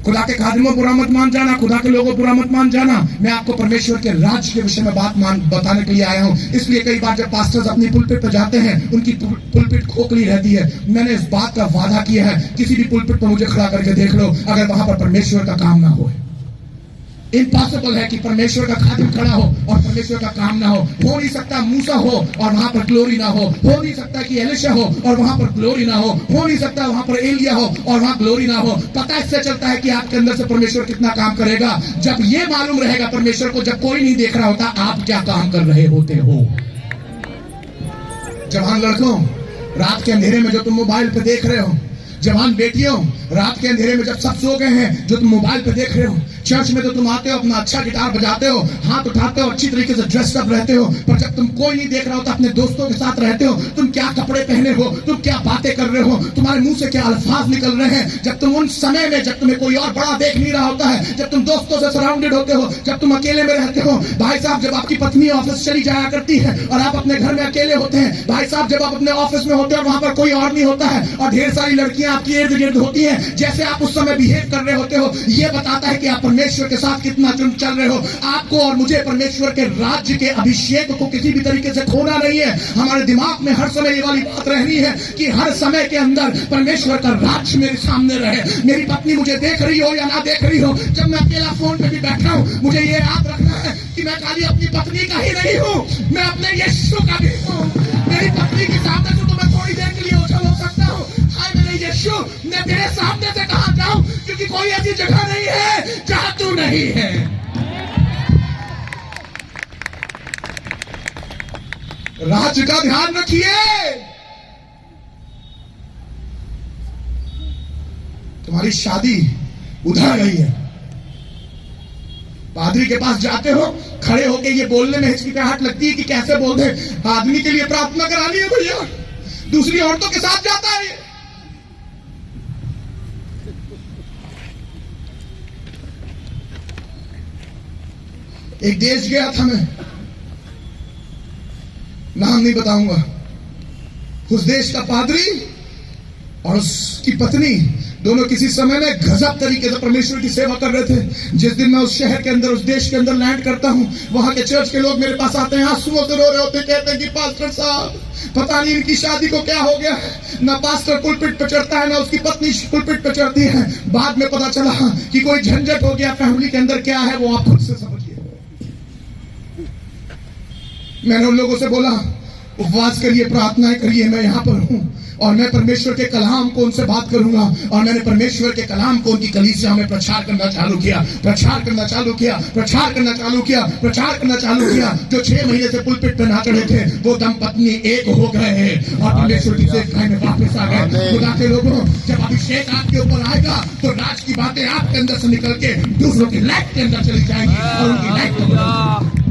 S1: खुदा के खादिमों बुरा मत मान जाना, खुदा के लोगों बुरा मत मान जाना। मैं आपको परमेश्वर के राज्य के विषय में बताने के लिए आया हूँ। इसलिए कई बार जब पास्टर्स अपनी पुलपिट पर जाते हैं उनकी पुलपिट खोखली रहती है। मैंने इस बात का वादा किया है, किसी भी पुलपिट पर मुझे खड़ा करके देख लो, अगर वहां पर परमेश्वर का काम ना हो, इम्पॉसिबल है कि परमेश्वर का खादिम खड़ा हो और परमेश्वर का काम ना हो नहीं सकता मूसा हो और वहां पर ग्लोरी ना हो नहीं सकता कि एलिशा हो और वहां पर ग्लोरी ना हो नहीं सकता वहां पर एलिया हो और वहां ग्लोरी ना हो। पता इससे चलता है कि आपके अंदर से परमेश्वर कितना काम करेगा जब ये मालूम रहेगा परमेश्वर को, जब कोई नहीं देख रहा होता आप क्या काम कर रहे होते हो। जवान लड़कों, रात के अंधेरे में जो तुम मोबाइल पे देख रहे हो, जवान बेटियों, रात के अंधेरे में जब सब सो गए हैं जो तुम मोबाइल पे देख रहे हो, चर्च में तो तुम आते हो, अपना अच्छा गिटार बजाते हो, हाथ उठाते हो, अच्छी तरीके से ड्रेस अप रहते हो, पर जब तुम कोई नहीं देख रहा होता अपने दोस्तों के साथ रहते हो, तुम क्या कपड़े पहने हो, तुम क्या बातें कर रहे हो, तुम्हारे मुंह से क्या अल्फाज निकल रहे हैं, जब तुम उन समय में जब तुम्हें कोई और बड़ा देख नहीं रहा होता है, जब तुम दोस्तों से सराउंडेड होते हो, जब तुम अकेले में रहते हो। भाई साहब, जब आपकी पत्नी ऑफिस चली जाया करती है और आप अपने घर में अकेले होते हैं, भाई साहब जब आप अपने ऑफिस में होते हैं और वहां पर कोई और नहीं होता है और ढेर सारी लड़कियां आपकी इर्द गिर्द होती हैं, जैसे आप उस समय बिहेव कर रहे होते हो, यह बताता है कि आप परमेश्वर के साथ कितना चल रहे हो। आपको और मुझे परमेश्वर के राज्य के अभिषेक को किसी भी तरीके से खोना नहीं है। हमारे दिमाग में हर समय ये वाली बात रहनी है कि हर समय के अंदर परमेश्वर का राज्य मेरे सामने रहे। मेरी पत्नी मुझे देख रही हो या ना देख रही हो, जब मैं अकेला फोन पे भी बैठा हूं, मुझे ये याद रखना है कि मैं खाली अपनी पत्नी का ही नहीं हूं, मैं अपने यीशु का भी हूं। मेरी पत्नी के सामने से तो मैं थोड़ी देर के लिए ओझल हो सकता हूं, हाय मेरे यीशु, मैं तेरे सामने से कहां जाऊं, क्योंकि कोई ऐसी जगह नहीं है जहां तू नहीं है। राज्य का ध्यान रखिए। तुम्हारी शादी उधर गई है, पादरी के पास जाते हो, खड़े होके ये बोलने में हिचकिचाहट लगती है कि कैसे बोल दे, आदमी के लिए प्रार्थना करानी है भैया, दूसरी औरतों के साथ जाता है। एक देश गया था मैं, नाम नहीं बताऊंगा, उस देश का पादरी और उसकी पत्नी दोनों किसी समय में गजब तरीके से परमेश्वर की सेवा कर रहे थे। जिस दिन मैं उस शहर के अंदर, उस देश के अंदर लैंड करता हूं, वहां के चर्च के लोग मेरे पास आते हैं, आंसुओं से रो रहे होते, कहते हैं कि पास्टर साहब पता नहीं इनकी शादी को क्या हो गया, ना पास्टर पुलपिट पे चढ़ता है ना उसकी पत्नी पुलपिट पे चढ़ती है। बाद में पता चला कि कोई झंझट हो गया फैमिली के अंदर, क्या है वो आप खुद से समझिए। मैंने उन लोगों से बोला, उपवास करिए, प्रार्थनाएं करिए, मैं यहां पर हूं और मैं परमेश्वर के कलाम को उनसे बात करूंगा। और मैंने परमेश्वर के कलाम को उनकी कलीसिया में प्रचार करना चालू किया, प्रचार करना चालू किया, प्रचार करना चालू किया, प्रचार करना चालू किया। जो 6 महीने से पुलपिट पे ना चढ़े थे, वो दंपत्नी एक हो गए हैं और परमेश्वर की सेवकाई में वापस आ गए। खुदा के लोगों, जब अभिषेक आपके ऊपर आएगा तो राज की बातें आपके अंदर से निकल के दूसरों की लाइफ के अंदर चली जाएंगी और उनकी लाइफ को,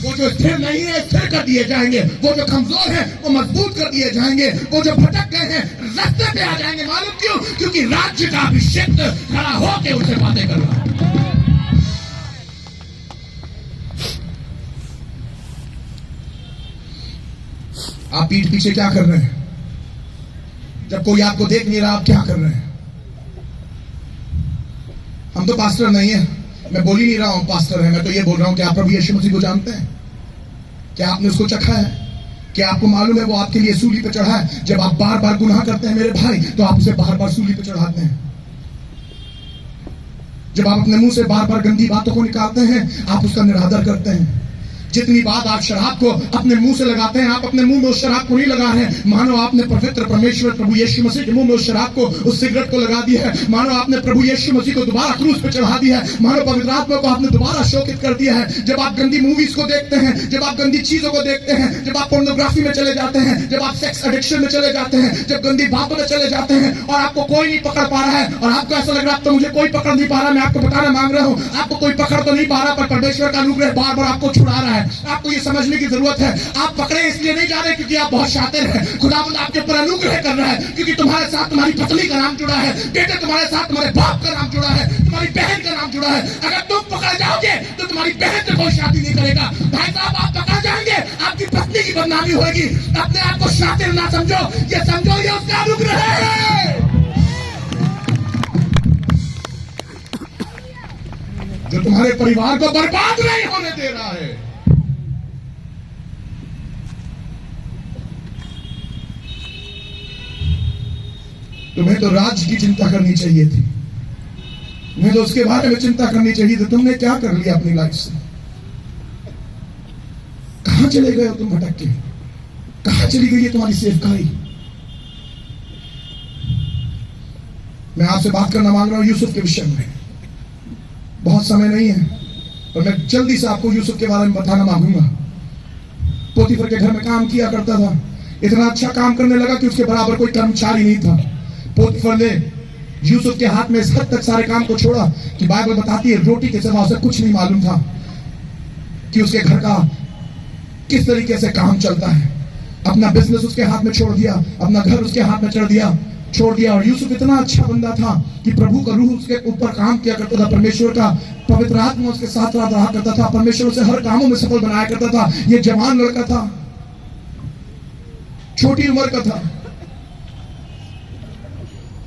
S1: वो जो स्थिर नहीं है स्थिर कर दिए जाएंगे, वो जो कमजोर है वो मजबूत कर दिए जाएंगे, वो जो भटक गए हैं रास्ते पे आ जाएंगे। मालूम क्यों? क्योंकि राज्य का अभिषेक खड़ा होकर उनसे बातें कर रहा है। आप पीठ पीछे क्या कर रहे हैं? जब कोई आपको देख नहीं रहा, आप क्या कर रहे हैं? हम तो पास्टर नहीं है, मैं बोल ही नहीं रहा हूं पास्टर है, मैं तो ये बोल रहा हूं कि आप प्रभु यीशु मसीह को जानते हैं? क्या आपने उसको चखा है? क्या आपको मालूम है वो आपके लिए सूली पे चढ़ा है? जब आप बार बार गुनाह करते हैं मेरे भाई, तो आप उसे बार बार सूली पे चढ़ाते हैं। जब आप अपने मुंह से बार बार गंदी बातों को निकालते हैं, आप उसका निरादर करते हैं। जितनी बात आप शराब को अपने मुंह से लगाते हैं, आप अपने मुंह में उस शराब को नहीं लगा रहे हैं, मानो आपने पवित्र परमेश्वर प्रभु यीशु मसीह के मुंह में उस शराब को, उस सिगरेट को लगा दिया है। मानो आपने प्रभु यीशु मसीह को दोबारा क्रूस पे चढ़ा दिया है। मानो पवित्र आत्मा को आपने दोबारा शोकित कर दिया है। जब आप गंदी मूवीज को देखते हैं, जब आप गंदी चीजों को देखते हैं, जब आप पोर्नोग्राफी में चले जाते हैं, जब आप सेक्स एडिक्शन में चले जाते हैं, जब गंदी बातों में चले जाते हैं और आपको कोई नहीं पकड़ पा रहा है और आपको ऐसा लग रहा है तो मुझे कोई पकड़ नहीं पा रहा, मैं आपको बताना मांग रहा हूं, आपको कोई पकड़ तो नहीं पा रहा, पर परमेश्वर का अनुग्रह बार बार आपको छुड़ा रहा है। आपको ये समझने की जरूरत है, आप पकड़े इसलिए नहीं जा रहे क्योंकि आप बहुत शातिर हैं। खुदावंद आपके ऊपर अनुग्रह कर रहा है क्योंकि तुम्हारे साथ तुम्हारी पत्नी का नाम जुड़ा है, बेटे तुम्हारे साथ तुम्हारे बाप का नाम जुड़ा है, तुम्हारी बहन का नाम जुड़ा है। अगर तुम पकड़ जाओगे तो तुम्हारी बहन से कोई शादी नहीं करेगा। भाई साहब, आप पकड़ जाएंगे, आपकी पत्नी की बदनामी होगी। अपने आप को शातिर ना समझो, ये समझो ये उसका अनुग्रह है जो तुम्हारे परिवार को बर्बाद नहीं होने दे रहा है। तुम्हें तो राज्य की चिंता करनी चाहिए थी, मैं तो उसके बारे में चिंता करनी चाहिए तो तुमने क्या कर लिया अपनी लाइफ से? कहां चले गए हो तुम भटक के? कहां चली गई है तुम्हारी सेवकाई? मैं आपसे बात करना मांग रहा हूं यूसुफ के विषय में। बहुत समय नहीं है और मैं जल्दी से आपको यूसुफ के बारे में बताना मांगूंगा। पोतीफर के घर में काम किया करता था, इतना अच्छा काम करने लगा कि उसके बराबर कोई कर्मचारी नहीं था। पोतीफर ने यूसुफ के हाथ में इस हद तक सारे काम को छोड़ा कि बाइबल बताती है रोटी के सिवा उसे कुछ नहीं मालूम था कि उसके घर का किस तरीके से काम चलता है। अपना बिजनेस उसके हाथ में छोड़ दिया, अपना घर उसके हाथ में छोड़ दिया। और यूसुफ इतना अच्छा बंदा था कि प्रभु का रूह उसके ऊपर काम किया करता था, परमेश्वर का पवित्र आत्मा उसके साथ रहा करता था, परमेश्वर उसे हर कामों में सफल बनाया करता था। ये जवान लड़का था, छोटी उम्र का था।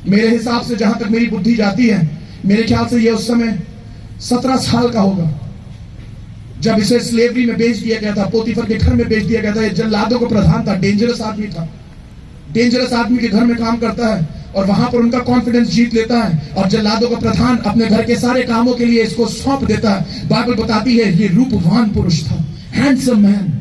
S1: मेरे हिसाब से जहां तक मेरी बुद्धि जाती है, मेरे ख्याल से ये उस समय 17 साल का होगा जब इसे स्लेवरी में बेच दिया गया था, पोतीफर के घर में बेच दिया गया था। ये जल्लादों का प्रधान था, डेंजरस आदमी था। डेंजरस आदमी के घर में काम करता है और वहां पर उनका कॉन्फिडेंस जीत लेता है और जल्लादों का प्रधान अपने घर के सारे कामों के लिए इसको सौंप देता है। बाइबल बताती है ये रूपवान पुरुष था, हैंडसम मैन।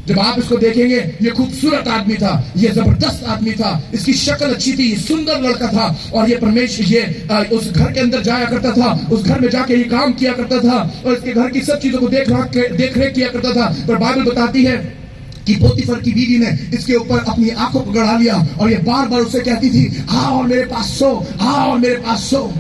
S1: जब आप इसको देखेंगे, ये खूबसूरत आदमी था, ये जबरदस्त आदमी था, इसकी शक्ल अच्छी थी, सुंदर लड़का था। और ये परमेश्वर ये उस घर के अंदर जाया करता था, उस घर में जाके ये काम किया करता था और इसके घर की सब चीजों को देख रेख किया करता था। पर बाइबल बताती है कि पोतीफर की बीवी ने इसके ऊपर अपनी आंखों को गड़ा लिया और ये बार बार उससे कहती थी, आओ और मेरे पास सो, आओ और मेरे पास सो।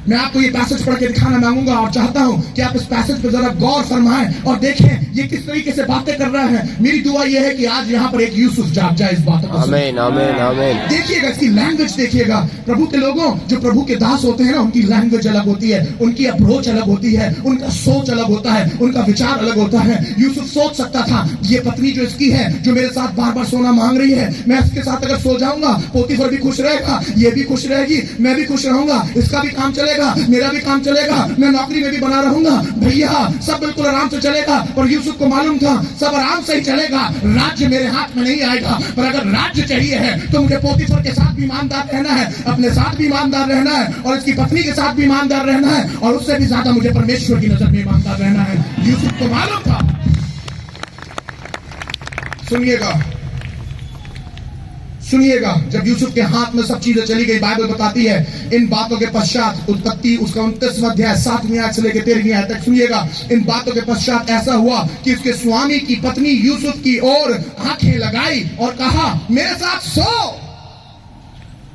S1: मैं आपको ये पैसेज पढ़ के दिखाना मांगूंगा और चाहता हूं कि आप इस पैसेज पर जरा गौर फरमाएं और देखें ये किस तरीके से बातें कर रहा है। मेरी दुआ ये है कि आज यहाँ पर एक यूसुफ जाग जाए इस बातों को।
S2: आमीन आमीन आमीन।
S1: देखिएगा इसकी लैंग्वेज, देखिएगा प्रभु के लोगों, जो प्रभु के दास होते हैं ना, उनकी लैंग्वेज अलग होती है, उनकी अप्रोच अलग होती है, उनका सोच अलग होता है, उनका विचार अलग होता है। यूसुफ सोच सकता था ये पत्नी जो इसकी है, जो मेरे साथ बार बार सोना मांग रही है, मैं इसके साथ अगर सो जाऊंगा पोतीफर भी खुश रहेगा, ये भी खुश रहेगी, मैं भी खुश रहूंगा, इसका भी काम चलेगा, मेरा भी काम चलेगा, मैं नौकरी में भी बना रहूंगा, भैया सब बिल्कुल आराम से चलेगा। और यूसुफ को मालूम था सब आराम से ही चलेगा, राज्य मेरे हाथ में नहीं आएगा। पर अगर राज्य चाहिए है तो मुझे पोतीफर के साथ भी ईमानदार रहना है, अपने साथ भी ईमानदार रहना है और इसकी पत्नी के साथ भी ईमानदार रहना है और उससे भी ज्यादा मुझे परमेश्वर की नजर में ईमानदार रहना है। यूसुफ को मालूम था। सुनिएगा, जब यूसुफ के हाथ में सब चीजें चली गई, बाइबल बताती है इन बातों के पश्चात, उत्पत्ति उसका 29वां अध्याय 7वीं आयत से लेकर 13वीं आयत तक सुनिएगा। इन बातों के पश्चात ऐसा हुआ कि उसके स्वामी की पत्नी यूसुफ की ओर आंखें लगाई और कहा, मेरे साथ सो।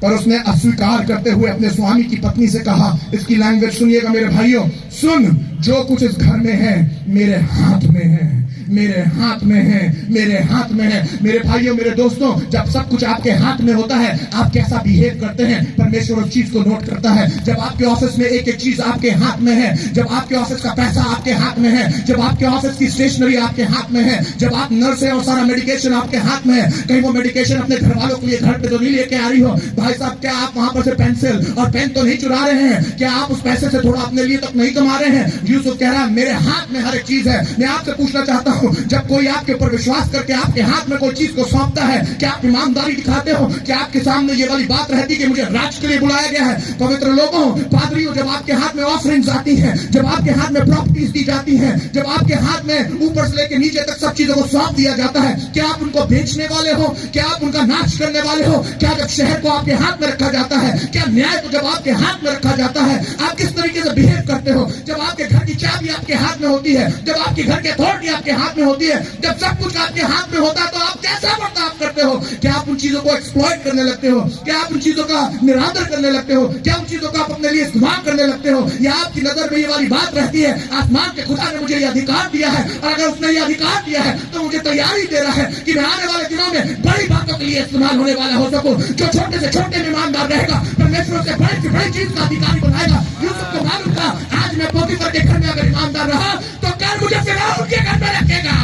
S1: पर उसने अस्वीकार करते हुए अपने स्वामी की पत्नी से कहा, इसकी लैंग्वेज सुनिएगा मेरे भाइयों, सुन, जो कुछ इस घर में है मेरे हाथ में है, मेरे हाथ में है, मेरे हाथ में है। मेरे भाइयों, मेरे दोस्तों, जब सब कुछ आपके हाथ में होता है, आप कैसा बिहेव करते हैं परमेश्वर उस चीज को नोट करता है। जब आपके ऑफिस में एक एक चीज आपके हाथ में है, जब आपके ऑफिस का पैसा आपके हाथ में है, जब आपके ऑफिस की स्टेशनरी आपके हाथ में है, जब आप नर्स है और सारा मेडिकेशन आपके हाथ में है, कहीं वो मेडिकेशन अपने घर वालों के लिए घर पे तो नहीं लेके आ रही हो, भाई साहब क्या आप वहां पर से पेंसिल और पेन तो नहीं चुरा रहे हैं? क्या आप उस पैसे से थोड़ा अपने लिए तक नहीं कमा रहे हैं? यूसुफ कह रहा है मेरे हाथ में हर एक चीज है। मैं आपसे पूछना चाहता हूं, जब कोई आपके ऊपर विश्वास करके आपके हाथ में कोई चीज को सौंपता है, क्या आप ईमानदारी दिखाते हो? क्या आपके सामने ये वाली बात रहती कि मुझे राज के लिए बुलाया गया है? पवित्र लोगों, पादरियों, जब आपके हाथ में ऑफरिंग्स आती हैं, जब आपके हाथ में प्रॉपर्टीज दी जाती हैं, जब आपके हाथ में ऊपर से लेकर नीचे तक सब चीजों को सौंप दिया जाता है, क्या आप उनको बेचने वाले हो? क्या आप उनका नाश करने वाले हो? क्या जब शहर को आपके हाथ में रखा जाता है, क्या न्याय को जब आपके हाथ में रखा जाता है, आप किस तरीके से बिहेव करते हो? जब आपके घर की चाबी आपके हाथ में होती है, जब आपके घर की अथॉरिटी आपके हाथ में होती है, जब सब कुछ आपके हाथ में होता है, तो आप कैसा बर्ताव करते हो? क्या आप उन चीजों को एक्सप्लॉइट करने लगते हो? क्या आप उन चीजों का निरादर करने लगते हो? क्या उन चीजों का आप अपने लिए इस्तेमाल करने लगते हो? या आपकी नजर में ये वाली बात रहती है, आसमान के खुदा ने मुझे ये अधिकार दिया है और अगर उसने ये अधिकार दिया है तो मुझे तैयारी दे रहा है कि मैं आने वाले दिनों में बड़ी बातों के लिए इस्तेमाल होने वाला हो सकूं। जो छोटे से छोटे में ईमानदार रहेगा, परमेश्वर से बड़ी से बड़ी चीज का अधिकारी बनाएगा। यूसुफ को मालूम था, आज मैं पोतीफर के घर में अगर ईमानदार रहा तो कल मुझे फिरौन के घर में रखेगा।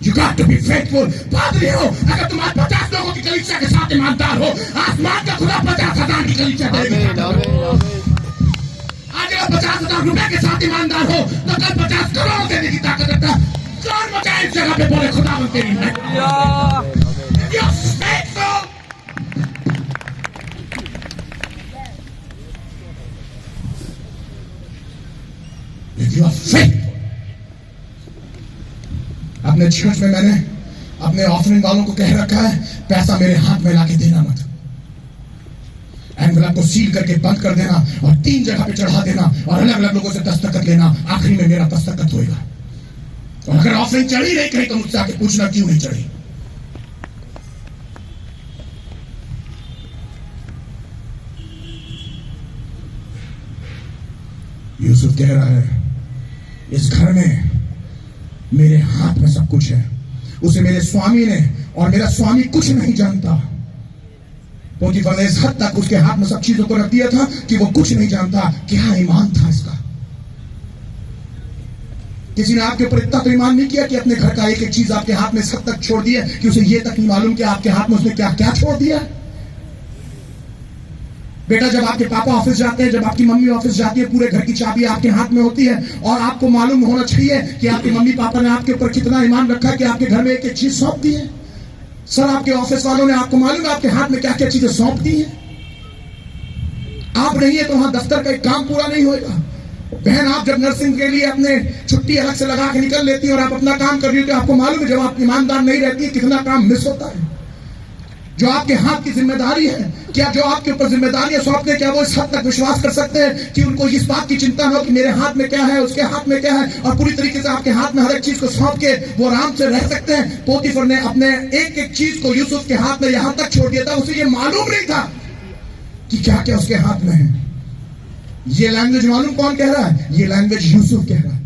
S1: You got to be faithful। पादरी हो, अगर तुम आज 50 लोगों की कलीसिया के साथ ईमानदार हो, आसमान का खुदा 50,000 की कलीसिया देगा। आज अगर 50,000 रुपए के साथ ईमानदार हो तो कल 50 करोड़ देने की ताकत रखता है। कौन मचाए इस जगह पे बोले खुदा तेरी यू आर फेक। अपने चर्च में मैंने अपने ऑफरिंग वालों को कह रखा है, पैसा मेरे हाथ में लाके देना मत, एनवेलप को सील करके बंद कर देना और 3 जगह पे चढ़ा देना और अलग अलग लोगों से दस्तखत लेना, आखिरी में मेरा दस्तखत होएगा। और अगर ऑफरिंग चढ़ी नहीं कहीं तो मुझसे आके पूछना क्यों नहीं चढ़ी। यूसुफ कह रहा है, इस घर में मेरे हाथ में सब कुछ है, उसे मेरे स्वामी ने, और मेरा स्वामी कुछ नहीं जानता। पोतीफर ने इस हद तक उसके हाथ में सब चीजों को रख दिया था कि वो कुछ नहीं जानता। क्या ईमान था इसका। किसी ने आपके ऊपर इतना तो ईमान नहीं किया कि अपने घर का एक एक चीज आपके हाथ में इस हद तक छोड़ दिया कि उसे ये तक नहीं मालूम कि आपके हाथ में उसने क्या क्या छोड़ दिया। बेटा, जब आपके पापा ऑफिस जाते हैं, जब आपकी मम्मी ऑफिस जाती है, पूरे घर की चाबी आपके हाथ में होती है और आपको मालूम होना चाहिए कि आपके मम्मी पापा ने आपके ऊपर कितना ईमान रखा है कि आपके घर में एक एक चीज सौंप दी है। सर, आपके ऑफिस वालों ने आपको मालूम है आपके हाथ में क्या क्या चीजें सौंप दी है। आप नहीं है तो वहां दफ्तर का एक काम पूरा नहीं होगा। बहन, आप जब नर्सिंग के लिए अपने छुट्टी अलग से लगा के निकल लेती है और आप अपना काम कर रही हो तो आपको मालूम है जब आप ईमानदार नहीं रहती कितना काम मिस होता है। जो आपके हाथ की जिम्मेदारी है, क्या जो आपके ऊपर जिम्मेदारियां सौंपते हैं, क्या वो इस हद तक विश्वास कर सकते हैं कि उनको इस बात की चिंता न हो कि मेरे हाथ में क्या है, उसके हाथ में क्या है, और पूरी तरीके से आपके हाथ में हर एक चीज को सौंप के वो आराम से रह सकते हैं। पोतीफर ने अपने एक एक चीज को यूसुफ के हाथ में यहां तक छोड़ दिया था, उसे ये मालूम नहीं था कि क्या क्या उसके हाथ में है। ये लैंग्वेज मालूम कौन कह रहा है? ये लैंग्वेज यूसुफ कह रहा है।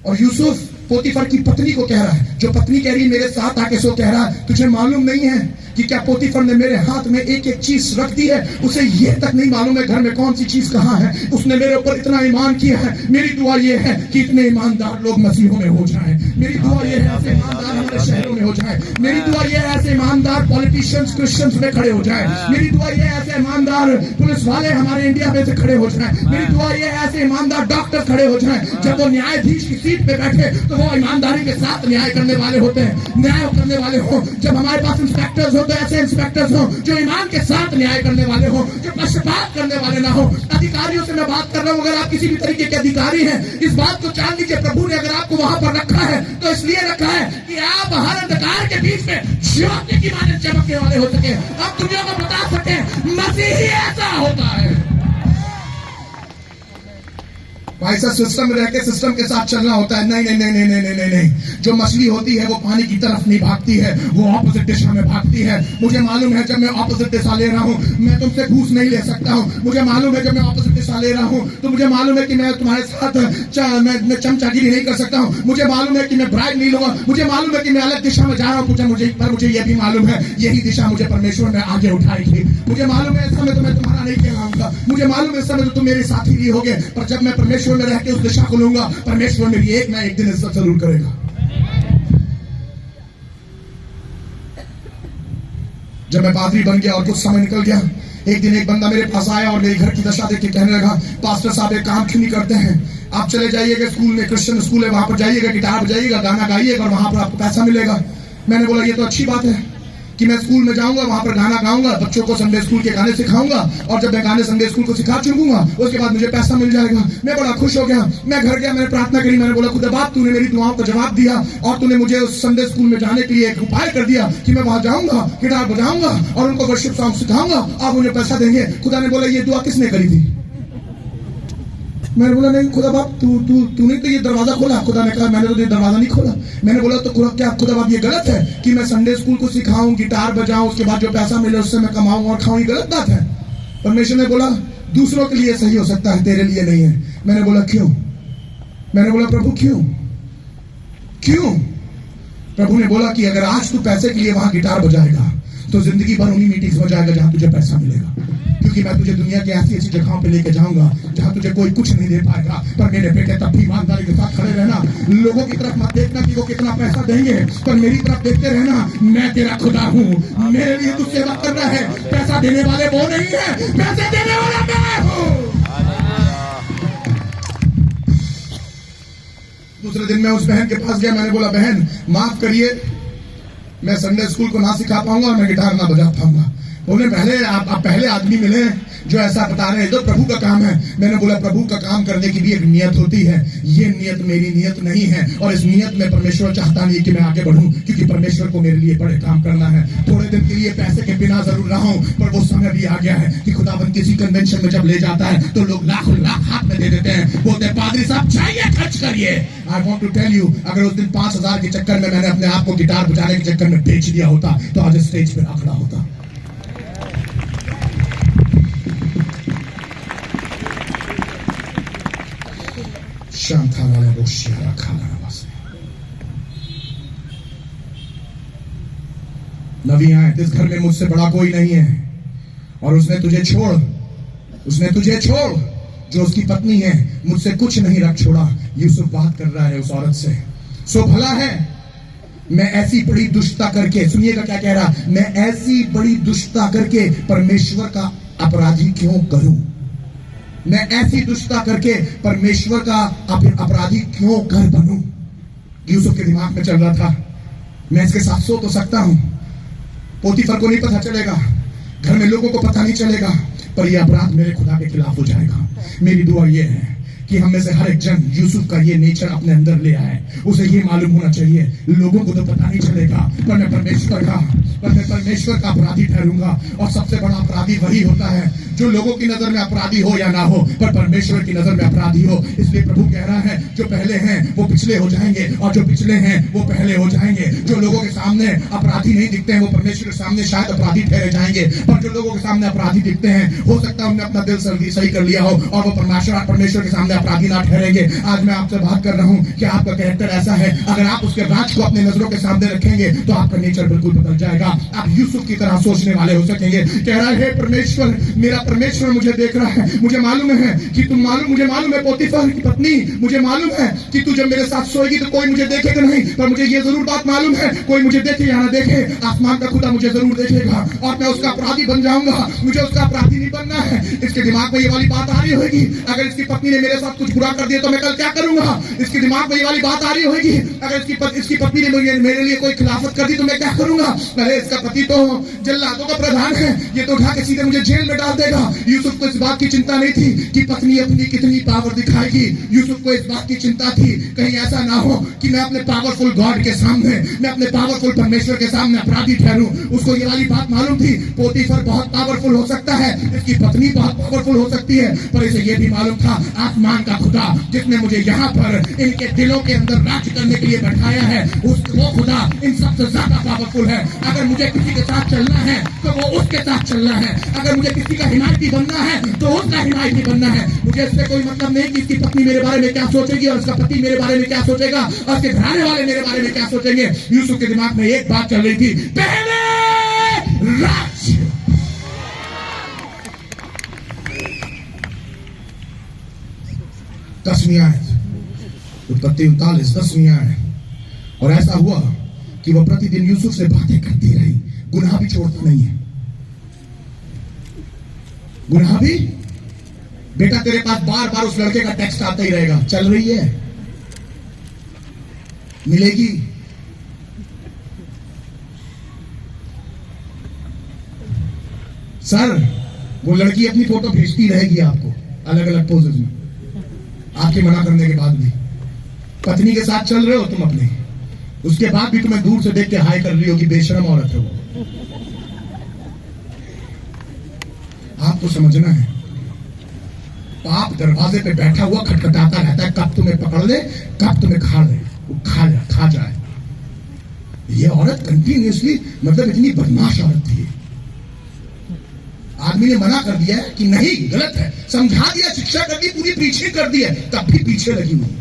S1: और यूसुफ पोतीफर की पत्नी को कह रहा है। जो पत्नी कह रही है मेरे साथ आके सो, कह रहा है तुझे मालूम नहीं है कि क्या पोतीफर ने मेरे हाथ में एक एक चीज रख दी है। उसे ये तक नहीं मालूम है घर में कौन सी चीज कहां है। उसने मेरे ऊपर इतना ईमान किया है। मेरी दुआ ये है कि इतने ईमानदार लोग मसीहों में हो जाएं। मेरी दुआ ये है ऐसे ईमानदार हमारे शहरों में हो जाए। मेरी दुआ ये है ऐसे ईमानदार पॉलिटिशियंस क्रिश्चियंस में खड़े हो जाए। मेरी दुआ ये है ऐसे ईमानदार पुलिस वाले हमारे इंडिया में से खड़े हो जाए। मेरी दुआ ये है ऐसे ईमानदार डॉक्टर खड़े हो जाए। जब वो न्यायाधीश की सीट पे बैठे तो वो ईमानदारी के साथ न्याय करने वाले होते हैं, न्याय करने वाले हो। जब हमारे पास इंस्पेक्टर्स हो तो ऐसे इंस्पेक्टर्स हो जो ईमान के साथ न्याय करने वाले हो, जो पक्षपात करने वाले ना हो। अधिकारियों से मैं बात कर रहा हूं, अगर आप किसी भी तरीके के अधिकारी हैं, इस बात को जान लीजिए प्रभु ने अगर आपको वहां पर रखा है तो इसलिए रखा है कि आप हर अंधकार के बीच में ज्योति की माने चमकने वाले हो सके। आप दुनिया को बता सके मसीही ऐसा होता है। भाई साहब, सिस्टम में रह के सिस्टम के साथ चलना होता है। नहीं नहीं नहीं नहीं नहीं नहीं नहीं। जो मछली होती है वो पानी की तरफ नहीं भागती है, वो ऑपोजिट दिशा में भागती है। मुझे मालूम है जब मैं ऑपोजिट दिशा ले रहा हूँ मैं तुमसे घूस नहीं ले सकता हूँ। मुझे मालूम है जब मैं ऑपोजिट दिशा ले रहा हूँ तो मुझे मालूम है कि मैं तुम्हारे साथ मैं चमचागिरी नहीं कर सकता हूँ। मुझे मालूम है कि मैं ब्राइब नहीं लूंगा। मुझे मालूम है कि मैं अलग दिशा में जा रहा हूँ। मुझे यह भी मालूम है यही दिशा मुझे परमेश्वर ने आगे उठाएगी। मुझे मालूम है इस समय तो मैं तुम्हारा नहीं कहलाऊंगा। मुझे मालूम है इस समय तो तुम मेरे साथी भी होगे, पर जब मैं परमेश्वर में रह के उस दिशा को लूंगा परमेश्वर मेरी एक ना एक दिन इज्जत जरूर करेगा। जब मैं पादरी बन गया और कुछ समय निकल गया, एक दिन एक बंदा मेरे पास आया और मेरे घर की दशा देख के कहने लगा, पास्टर साहब एक काम क्यों नहीं करते हैं, आप चले जाइएगा स्कूल में, क्रिश्चियन स्कूल है, वहां पर जाइएगा, गिटार बजाइएगा, गाना गाइएगा और वहां पर आपको पैसा मिलेगा। मैंने बोला ये तो अच्छी बात है कि मैं स्कूल में जाऊंगा, वहां पर गाना गाऊंगा, बच्चों को संडे स्कूल के गाने सिखाऊंगा और जब मैं गाने संडे स्कूल को सिखा चुकूंगा उसके बाद मुझे पैसा मिल जाएगा। मैं बड़ा खुश हो गया। मैं घर गया, मैंने प्रार्थना करी, मैंने बोला खुदा बाप तूने मेरी दुआओं का जवाब दिया और तूने मुझे उस संडे स्कूल में जाने के लिए एक उपाय कर दिया कि मैं वहां जाऊंगा, गिटार बजाऊंगा और उनको वर्शिप सॉन्ग सिखाऊंगा, आप मुझे पैसा देंगे। खुदा ने बोला ये दुआ किसने करी थी? मैंने बोला नहीं खुदा बाप तूने तो ये दरवाजा खोला। खुदा ने कहा मैंने तो ये दरवाजा नहीं खोला। मैंने बोला तो क्या खुदा बाप ये गलत है कि मैं संडे स्कूल को सिखाऊं, गिटार बजाऊं, उसके बाद जो पैसा मिले उससे मैं कमाऊं और खाऊं, ये गलत बात है? परमेश्वर ने बोला दूसरों के लिए सही हो सकता है, तेरे लिए नहीं है। मैंने बोला क्यों? मैंने बोला प्रभु क्यों? प्रभु ने बोला कि अगर आज तू पैसे के लिए वहां गिटार बजाएगा तो जिंदगी भर उन्हीं मीटिंग्स में जाएगा जहां तुझे पैसा मिलेगा, क्योंकि मैं तुझे दुनिया की ऐसी जगहों पे लेके जाऊंगा जहां तुझे कोई कुछ नहीं दे पाएगा। पर मेरे बेटे तब भी ईमानदारी के साथ खड़े रहना। लोगों की तरफ मत देखना कि वो कितना पैसा देंगे, पर मेरी तरफ देखते रहना, मैं तेरा खुदा हूँ, मेरे लिए तू सेवा कर रहा है। पैसा देने वाले वो नहीं है, पैसे देने वाला मैं हूँ। दूसरे दिन मैं उस बहन के पास गया, मैंने बोला बहन माफ करिए, मैं संडे स्कूल को ना सिखा पाऊंगा और मैं गिटार ना बजा पाऊंगा। बोले पहले आप पहले आदमी मिले जो ऐसा बता रहे हैं तो प्रभु का काम है। मैंने बोला प्रभु का काम करने की भी एक नियत होती है, ये नियत मेरी नियत नहीं है, और इस नियत में परमेश्वर चाहता नहीं कि मैं आगे बढ़ूं, क्योंकि परमेश्वर को मेरे लिए बड़े काम करना है। थोड़े दिन के लिए पैसे के बिना जरूर रहा हूं, पर वो समय भी आ गया है कि खुदाबंद किसी कन्वेंशन में जब ले जाता है तो लोग लाखों लाख हाथ में दे देते हैं, बोलते हैं पादरी साहब चाहिए खर्च करिए। I want to tell you, अगर उस दिन 5,000 के चक्कर में मैंने अपने आप को गिटार बजाने के चक्कर में बेच दिया होता तो आज स्टेज पे खड़ा होता। नबी आए, इस घर में मुझसे बड़ा कोई नहीं है, और उसने तुझे छोड़ जो उसकी पत्नी है, मुझसे कुछ नहीं रख छोड़ा। यूसुफ बात कर रहा है उस औरत से, सो भला है मैं ऐसी बड़ी दुष्टता करके, सुनिएगा क्या कह रहा, मैं ऐसी बड़ी दुष्टता करके परमेश्वर का अपराधी क्यों करूं? मैं ऐसी दुष्टता करके परमेश्वर का अपराधी क्यों कर बनूं? यूसुफ के दिमाग में चल रहा था, मैं इसके साथ सो तो सकता हूं, पोतीफर को नहीं पता चलेगा, घर में लोगों को पता नहीं चलेगा, पर यह अपराध मेरे खुदा के खिलाफ हो जाएगा। मेरी दुआ यह है कि हम में से हर एक जन यूसुफ का ये नेचर अपने अंदर ले आए। उसे ये मालूम होना चाहिए, लोगों को तो पता नहीं चलेगा, पर मैं परमेश्वर का अपराधी ठहरूंगा। और सबसे बड़ा अपराधी वही होता है जो लोगों की नजर में अपराधी हो या ना हो, पर परमेश्वर की नजर में अपराधी हो। इसलिए प्रभु कह रहा है, जो पहले हैं वो पिछले हो जाएंगे, और जो पिछले हैं वो पहले हो जाएंगे। जो लोगों के सामने अपराधी नहीं दिखते हैं वो परमेश्वर के सामने शायद अपराधी ठहरे जाएंगे, पर जो लोगों के सामने अपराधी दिखते हैं हो सकता है उन्होंने अपना दिल सही कर लिया हो और वो परमेश्वर के सामने अपराधी ना ठहरेंगे। आज मैं आपसे बात कर रहा हूं कि आपका कैरेक्टर ऐसा है, अगर आप उसके राज को अपने नजरों के सामने रखेंगे तो आपका नेचर बिल्कुल बदल जाएगा। आप यूसुफ की तरह सोचने वाले हो सकेंगे। कह रहा है, परमेश्वर, मेरा परमेश्वर मुझे देख रहा है, मुझे मालूम है कि मुझे मालूम है पोतीफर की पत्नी, मुझे मालूम है कि तू जब मेरे साथ सोएगी तो कोई मुझे देखेगा नहीं, पर मुझे ये जरूर बात मालूम है, कोई मुझे देखे या ना देखे, आसमान का खुदा मुझे जरूर देखेगा और मैं उसका अपराधी बन जाऊंगा। मुझे उसका अपराधी नहीं बनना है। इसके दिमाग में ये वाली बात आ रही होगी, अगर इसकी पत्नी ने मेरे साथ कुछ बुरा कर दिया तो मैं कल क्या करूंगा? इसके दिमाग में ये वाली बात आ रही होगी, अगर इसकी पत्नी ने मेरे लिए कोई खिलाफत कर दी तो मैं क्या करूंगा? अरे इसका पति तो जल्लादों का प्रधान है, ये तो उठा के सीधे मुझे जेल में डाल देगा। यूसुफ को इस बात की चिंता नहीं थी कि पत्नी अपनी कितनी पावर दिखाएगी। यूसुफ को इस बात की चिंता थी कहीं ऐसा ना हो कि मैं अपने पावरफुल गॉड के सामने, मैं अपने पावरफुल परमेश्वर के सामने अपराधी ठहरूं। उसको ये वाली बात मालूम थी, पोतीफर बहुत पावरफुल हो सकता है, इसकी पत्नी बहुत पावरफुल हो सकती है, पर इसे ये भी मालूम था आसमान का खुदा जिसने मुझे यहाँ पर इनके दिलों के अंदर राज करने के लिए बैठाया है, वो खुदा इन सबसे ज्यादा पावरफुल है। अगर मुझे किसी के साथ चलना है तो वो उसके साथ चलना है, अगर मुझे किसी का हिमायती बनना है तो उसका हिमायती बनना है। मुझे इससे कोई मतलब नहीं कि इसकी पत्नी मेरे बारे में क्या सोचेगी और इसका पति मेरे बारे में क्या सोचेगा और इसके घराने वाले मेरे बारे में क्या सोचेंगे। यूसुफ के दिमाग में एक बात चल रही थी, पहले राज। दसवीं आयत, उत्पत्ति 39 10वीं आयत। और ऐसा हुआ कि वह प्रतिदिन यूसुफ से बातें करती रही, गुनाह भी छोड़ता नहीं है। गुनाह भी, बेटा तेरे पास बार बार उस लड़के का टेक्स्ट आता ही रहेगा, चल रही है, मिलेगी। सर, वो लड़की अपनी फोटो भेजती रहेगी आपको अलग अलग पोजेस में, आपके मना करने के बाद भी। पत्नी के साथ चल रहे हो तुम अपने, उसके बाद भी तुम्हें दूर से देख के हाय कर रही हो कि बेशरम औरत है वो। आपको समझना है, पाप दरवाजे पे बैठा हुआ खटखटाता रहता है, कब तुम्हें पकड़ ले, कब तुम्हें खा ले, वो खा जाए। ये औरत कंटिन्यूअसली, मतलब इतनी बदमाश औरत थी। आदमी ने मना कर दिया है कि नहीं, गलत है, समझा दिया, शिक्षा कर दी, पूरी पीछे कर दी है, तब भी पीछे लगी हुई।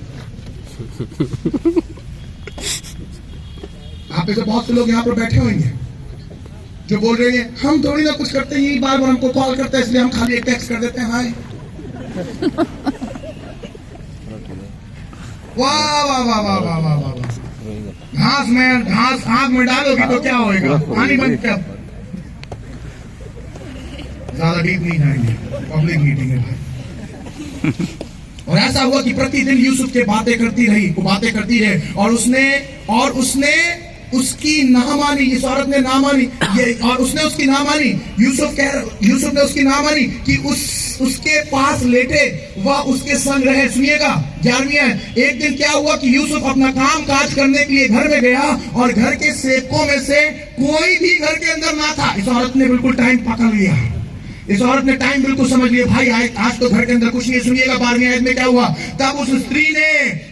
S1: आप में से बहुत से लोग यहाँ पर बैठे होंगे जो बोल रहे हैं हम थोड़ी ना कुछ करते हैं, बार बार हमको कॉल करते हैं इसलिए हम खाली एक टेक्स्ट कर देते हैं हाय। वाह वाह वाह वाह वाह वाह वाह। घास आग में डालोगी तो क्या होएगा, पानी बंद कर। ज्यादा डीप नहीं जाएंगे, पब्लिक मीटिंग है भाई। और ऐसा हुआ कि प्रतिदिन यूसुफ के बातें करती रही, वो बातें करती रहे, और उसने उसकी ना मानी, इस औरत ने ना मानी, ये और उसने उसकी ना मानी। यूसुफ ने उसकी ना मानी कि उसके पास लेटे, वह उसके संग रहे। सुनिएगा 11वीं आयत। एक दिन क्या हुआ कि यूसुफ अपना काम काज करने के लिए घर में गया और घर के सेवकों में से कोई भी घर के अंदर ना था। इस औरत ने बिल्कुल टाइम पकड़ लिया, इस औरत ने टाइम बिल्कुल समझ लिया, भाई आज तो घर के अंदर कुछ नहीं। सुनिएगा 12वीं आयत में क्या हुआ। तब उस स्त्री ने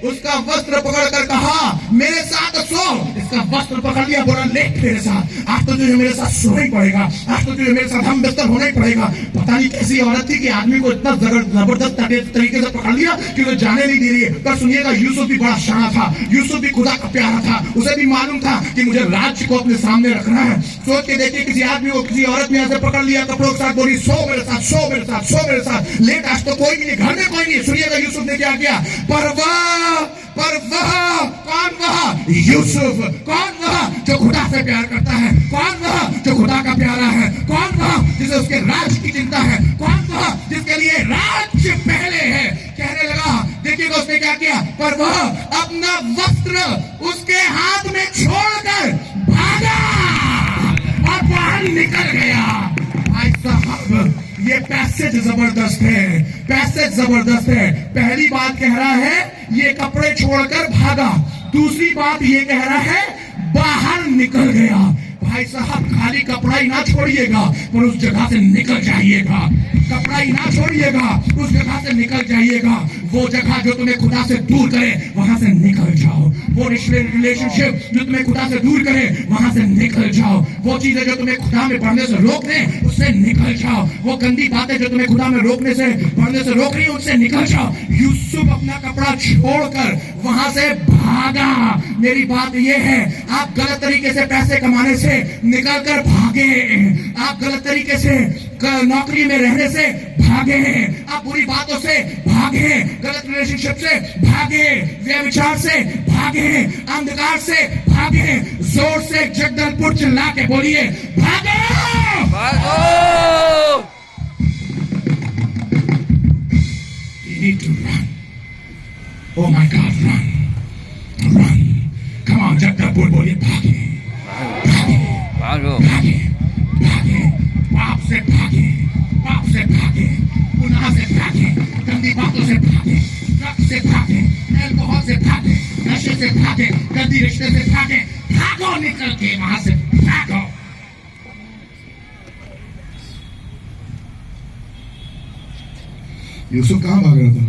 S1: उसका वस्त्र पकड़कर कहा, मेरे साथ सो। इसका वस्त्र पकड़ लिया, बोला लेट मेरे साथ, आज तो तुझे मेरे साथ सोना ही पड़ेगा, आज तो तुझे मेरे साथ हम बिस्तर होना ही पड़ेगा। पता नहीं कैसी औरत थी कि आदमी को इतना जबरदस्त तरीके से पकड़ लिया कि वो जाने नहीं दे रही है। पर सुनिएगा यूसुफ भी बड़ा शाना था, यूसुफ भी खुदा का प्यारा था, उसे भी मालूम था कि मुझे राज्य को अपने सामने रखना है। सोच के देखिए, किसी आदमी को किसी औरत ने ऐसे पकड़ लिया कपड़ों के साथ, बोली सो मेरे साथ, सो मेरे साथ, सो मेरे साथ। लेट आज तो कोई भी नहीं, घर में कोई नहीं। सुनिएगा यूसुफ ने क्या किया। पर वह कौन, वह यूसुफ, कौन वह जो खुदा से प्यार करता है, कौन वह जो खुदा का प्यारा है, कौन वह जिसे उसके राज्य की चिंता है, कौन वह जिसके लिए राज्य पहले है। कहने लगा, देखिएगा उसने क्या किया। पर वह अपना वस्त्र उसके हाथ में छोड़कर भागा और बाहर निकल गया। भाई साहब, ये पैसेज जबरदस्त है, पैसेज जबरदस्त है। पहली बात कह रहा है ये कपड़े छोड़कर भागा, दूसरी बात ये कह रहा है बाहर निकल गया। भाई साहब, खाली कपड़ा ही ना छोड़िएगा, पर उस जगह से निकल जाइएगा। कपड़ा ही ना छोड़िएगा, उस जगह से निकल जाइएगा। वो जगह जो तुम्हें खुदा से दूर करे, वहां से निकल जाओ। वो रिलेशनशिप जो तुम्हें खुदा से दूर करे, वहां से निकल जाओ। वो चीजें जो तुम्हें खुदा में बढ़ने से रोक दे, उससे निकल जाओ। वो गंदी बातें जो तुम्हें खुदा में रोकने से बढ़ने से रोक रही है, उससे निकल जाओ। यूसुफ अपना कपड़ा छोड़कर वहां से भागा। मेरी बात यह है, आप गलत तरीके से पैसे कमाने से निकल कर भागे, आप गलत तरीके से नौकरी में रहने से भागे, आप बुरी बातों से भागे, गलत रिलेशनशिप से भागे, व्यभिचार से भागे, अंधकार से भागे। जोर से जगदलपुर चिल्ला के बोलिए, भागो,
S2: भागो।
S1: You need to run. Oh my God, run, run. Come on, Jagdalpur बोलिए, भागे, भागे,
S2: भागो,
S1: भागे, भागे, पाप से भागे, पाप से भागे, गुनाह से भागे, गंदी बातों से भागे, ड्रग्स से भागे, अल्कोहल से भागे, नशे से भागे, गंदी रिश्ते से भागे। भागो, निकल के वहां से भागो। यूसुफ कहां भाग रहा था?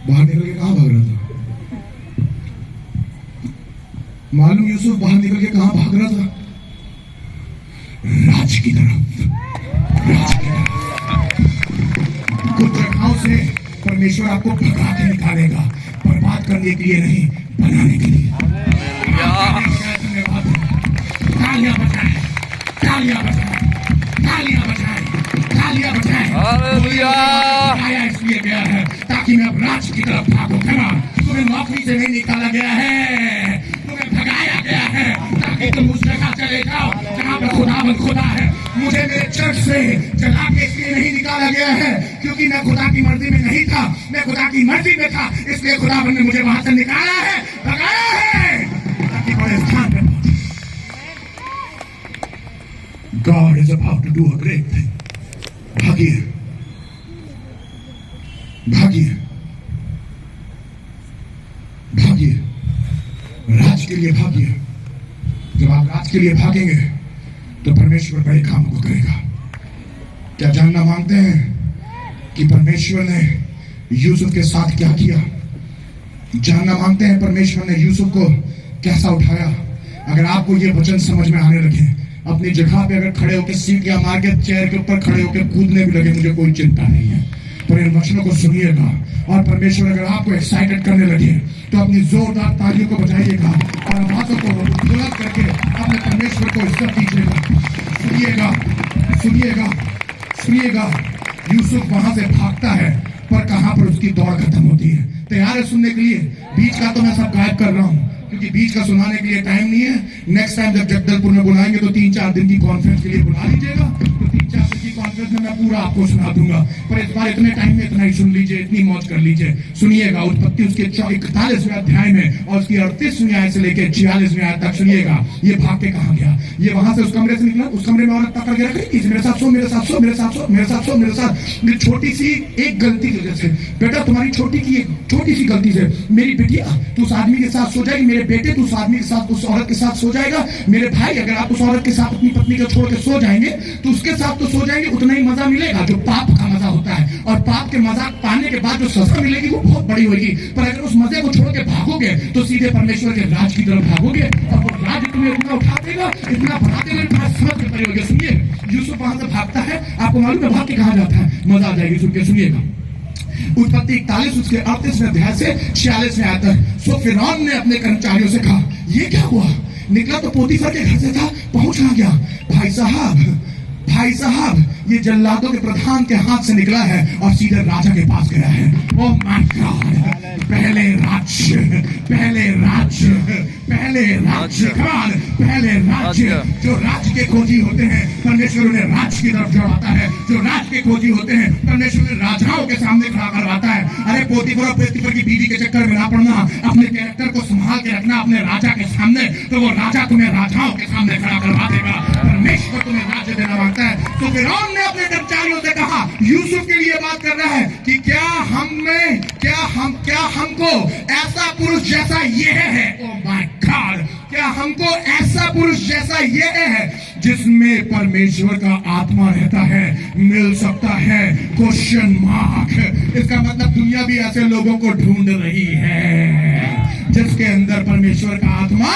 S1: बाहर निकल के कहां भाग रहा था? मालूम यूसुफ बाहर निकल के कहां भाग रहा था? राज की तरफ, राज की तरफ। कुछ जगहों से परमेश्वर आपको भगा के निकालेगा, बर्बाद करने के लिए नहीं, बनाने के लिए। धन्यवाद। तालियां बजाएं, तालियां बजाएं, तालियां बजाएं, तालियां बजाएं।
S2: हालेलुया।
S1: आया इसलिए गया है ताकि मैं अब राज की तरफ भागूं। तुम्हें नौकरी से नहीं निकाला गया है, तुम्हें भगाया गया है ताकि तुम उस जगह चले जाओ जहां पर खुदावंद खुदा है। मुझे मेरे चर्च से जला के इसलिए नहीं निकाला गया है क्योंकि मैं खुदा की मर्जी में नहीं था, मैं खुदा की मर्जी में था, इसलिए खुदावंद ने मुझे वहां से निकाला है, भगाया है ताकि बड़े स्थान पे पहुंचे। God is about to do a great thing. भागिए, भागिए, भागिए, राज के लिए भागिए। जब आप राज के लिए भागेंगे तो परमेश्वर बड़े काम को करेगा। क्या जानना मांगते हैं कि परमेश्वर ने यूसुफ के साथ क्या किया? जानना मांगते हैं परमेश्वर ने यूसुफ को कैसा उठाया? अगर आपको ये वचन समझ में आने लगे, अपनी जगह पे अगर खड़े होकर सीटियां मार के चेयर के ऊपर खड़े होकर कूदने भी लगे, मुझे कोई चिंता नहीं है, पर इन वचनों को सुनिएगा। और परमेश्वर अगर आपको एक्साइटेड करने लगे तो अपनी जोरदार तालियों को बजाइएगा और आवाजों को बुलंद करके अपने परमेश्वर को इज्जत दीजिएगा। सुनिएगा, सुनिएगा, सुनिएगा। यूसुफ वहां से भागता है, पर कहां पर उसकी दौड़ खत्म होती है? तैयार है सुनने के लिए? बीच का तो मैं सब गायब कर रहा हूं क्योंकि बीच का सुनाने के लिए टाइम नहीं है। नेक्स्ट टाइम जब जगदलपुर में बुलाएंगे तो 3-4 दिन की कॉन्फ्रेंस के लिए बुला लीजिएगा, तो 3-4 दिन की कॉन्फ्रेंस लैंग्वेज में मैं पूरा आपको सुना दूंगा, पर इस बार इतने टाइम में इतना ही सुन लीजिए, इतनी मौज कर लीजिए। सुनिएगा उत्पत्ति उसके 41वें अध्याय में और उसकी 38वें आयत से लेकर 46वें आयत तक सुनिएगा। ये भाग के कहां गया, ये वहां से उस कमरे से निकला, उस कमरे में औरत पकड़ के रख रही, मेरे साथ सो, मेरे साथ सो, मेरे साथ सो, मेरे साथ सो, मेरे साथ। छोटी सी एक गलती की वजह से, बेटा तुम्हारी छोटी की एक छोटी सी गलती से मेरी बेटिया तू उस आदमी के साथ सो जाएगी, मेरे बेटे तू उस आदमी के साथ उस औरत के साथ सो जाएगा, मेरे भाई अगर आप उस औरत के साथ अपनी पत्नी को छोड़ के सो जाएंगे तो उसके साथ तो सो जाएंगे, उतना ही मजा मिलेगा जो पाप का मजा होता है। और पाप के मजा पाने के बाद जो सजा मिलेगी वो बहुत बड़ी होगी। पर अगर उस मजे को छोड़ के भागोगे तो सीधे परमेश्वर के राज की तरफ भागोगे और वो राज तुम्हें इतना उठा देगा, इतना बढ़ा देगा, इतना समझ में पड़ेगा। सुनिए, यूसुफ वहां से भागता है, आपको मालूम है भाग के कहां जाता है, मजा आ जाएगी सुन के। सुनिएगा उत्पत्ति 41 उसके 38वें अध्याय से 46वें आयत तक। सो फिरौन ने अपने कर्मचारियों से कहा, ये क्या हुआ? निकला तो पोतीफर के घर से था, पहुंच आ गया। भाई साहब ये जल्लादों के प्रधान के हाथ से निकला है और सीधे राजा के पास गया है। ओह माय गॉड, पहले राज्य जो राज्य के खोजी होते हैं परमेश्वर उन्हें राज्य की तरफ जोड़ाता है, जो राज्य के खोजी होते हैं परमेश्वर उन्हें राजाओं के सामने खड़ा करवाता है। अरे पोतीफर की बीवी के चक्कर में ना पड़ना, अपने कैरेक्टर को संभाल के रखना अपने राजा के सामने, तो वो राजा तुम्हें राजाओं के सामने खड़ा करवा देगा। परमेश्वर तुम्हें राज्य देना मांगता है। तो फिरौन ने अपने कर्मचारियों से कहा, यूसुफ के लिए बात कर रहा है कि क्या हमको ऐसा पुरुष जैसा ये है, ओह माय गॉड, क्या हमको ऐसा पुरुष जैसा ये है जिसमें परमेश्वर का आत्मा रहता है मिल सकता है? Question mark. इसका मतलब दुनिया भी ऐसे लोगों को ढूंढ रही है जिसके अंदर परमेश्वर का आत्मा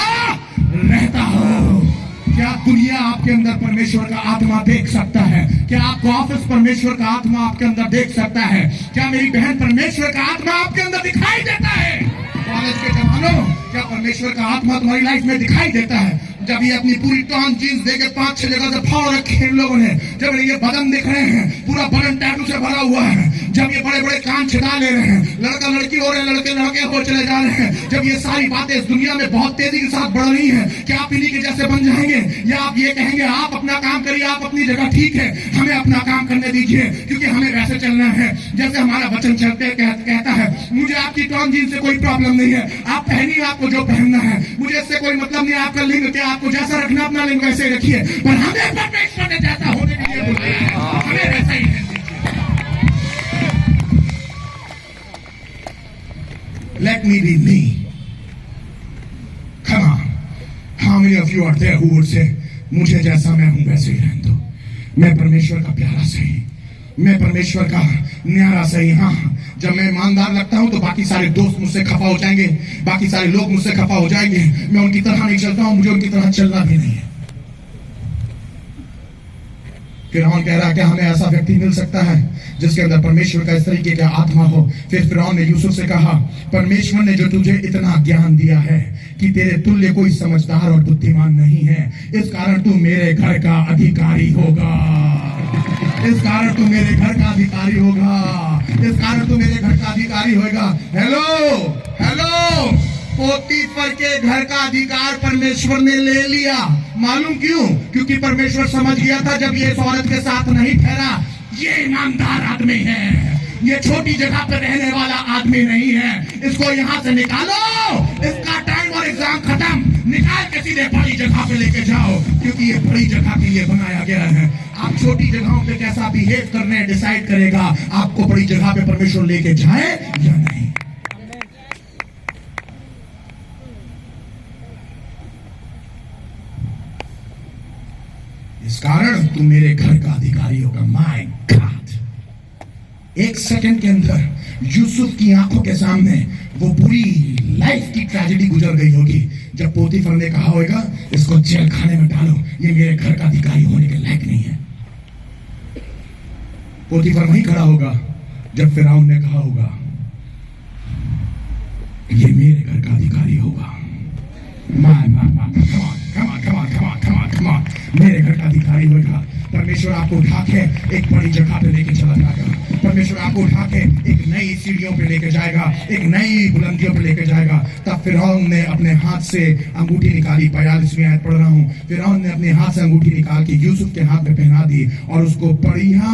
S1: रहता हो। क्या दुनिया आपके अंदर परमेश्वर का आत्मा देख सकता है? क्या आपका ऑफिस परमेश्वर का आत्मा आपके अंदर देख सकता है? क्या मेरी बहन परमेश्वर का आत्मा आपके अंदर दिखाई देता है? कॉलेज के जवानों, क्या परमेश्वर का आत्मा तुम्हारी लाइफ में दिखाई देता है? जब ये अपनी पूरी टॉन जींस देके 5-6 जगह से फाड़ रखे हैं लोगों ने, जब ये बदन दिख रहे हैं पूरा बदन टैटू से भरा हुआ है, जब ये बड़े बड़े कान छिदा ले रहे हैं, लड़का लड़की हो रहे हैं, लड़के लड़के हो चले जा रहे हैं, जब ये सारी बातें इस दुनिया में बहुत तेजी के साथ बढ़ रही हैं, क्या आप इन्हीं के जैसे बन जाएंगे? या आप ये कहेंगे आप अपना काम करिए, आप अपनी जगह ठीक है, हमें अपना काम करने दीजिए, क्योंकि हमें वैसे चलना है जैसे हमारा वचन चलते कहता है। मुझे आपकी टॉन जींस से कोई प्रॉब्लम नहीं है, आप पहनिए आपको जो पहनना है, मुझे इससे कोई मतलब नहीं। आपका लिंग क्या, आपको जैसा रखना अपना लिंग वैसे ही रखिए, पर हमें परमेश्वर ने जैसा होने के लिए बुलाया है हमें वैसा ही रहना। Let me be me. Come on. How many of you are there who would say, मुझे जैसा मैं हूं वैसे ही रहने दो, मैं परमेश्वर का प्यारा सही, मैं परमेश्वर का न्यारा सही। हाँ, जब मैं ईमानदार लगता हूं तो बाकी सारे दोस्त मुझसे खफा हो जाएंगे, बाकी सारे लोग मुझसे खफा हो जाएंगे। मैं उनकी तरह नहीं चलता हूं, मुझे उनकी तरह चलना भी नहीं है। फिरौन कह रहा है कि हमें ऐसा व्यक्ति मिल सकता है जिसके अंदर परमेश्वर का इस तरीके का आत्मा हो। फिर फिरौन ने यूसुफ से कहा, परमेश्वर ने जो तुझे इतना ज्ञान दिया है कि तेरे तुल्य कोई समझदार और बुद्धिमान नहीं है, इस कारण तू मेरे घर का अधिकारी होगा, इस कारण तू मेरे घर का अधिकारी होगा, इस कारण तू मेरे घर का अधिकारी होगा। हेलो, पोतीफर के घर का अधिकार परमेश्वर ने ले लिया। मालूम क्यों? क्योंकि परमेश्वर समझ गया था जब ये इस औरत के साथ नहीं ठहरा, ये ईमानदार आदमी है, ये छोटी जगह पर रहने वाला आदमी नहीं है, इसको यहाँ से निकालो, इसका टाइम और एग्जाम खत्म, निकाल के सीधे बड़ी जगह पे लेके जाओ, क्योंकि ये बड़ी जगह के लिए बनाया गया है। आप छोटी जगहों पे कैसा बिहेव करने डिसाइड करेगा आपको बड़ी जगह पे परमेश्वर लेके जाए या नहीं। इस कारण तू मेरे घर का अधिकारी होगा। माय गॉड, एक सेकंड के अंदर यूसुफ की आंखों के सामने वो पूरी लाइफ की ट्रेजेडी गुजर गई होगी जब पोतीफर ने कहा होगा इसको जेल खाने में डालो, ये मेरे घर का अधिकारी होने के लायक नहीं है। पोतीफर वहीं खड़ा होगा जब फिरौन ने कहा होगा ये मेरे घर का अधिकारी होगा। मेरे घर का अधिकारी होगा। परमेश्वर आपको उठा के एक बड़ी जगह पे लेके चला जाएगा। परमेश्वर आपको उठा के एक नई सीढ़ियों पे लेके जाएगा, एक नई बुलंदियों पे लेके जाएगा। तब फिरौन ने अपने हाथ से अंगूठी निकाली, 42वीं आयत पढ़ रहा हूँ। फिरौन ने अपने हाथ से अंगूठी निकाल के यूसुफ के हाथ में पहना दी और उसको बढ़िया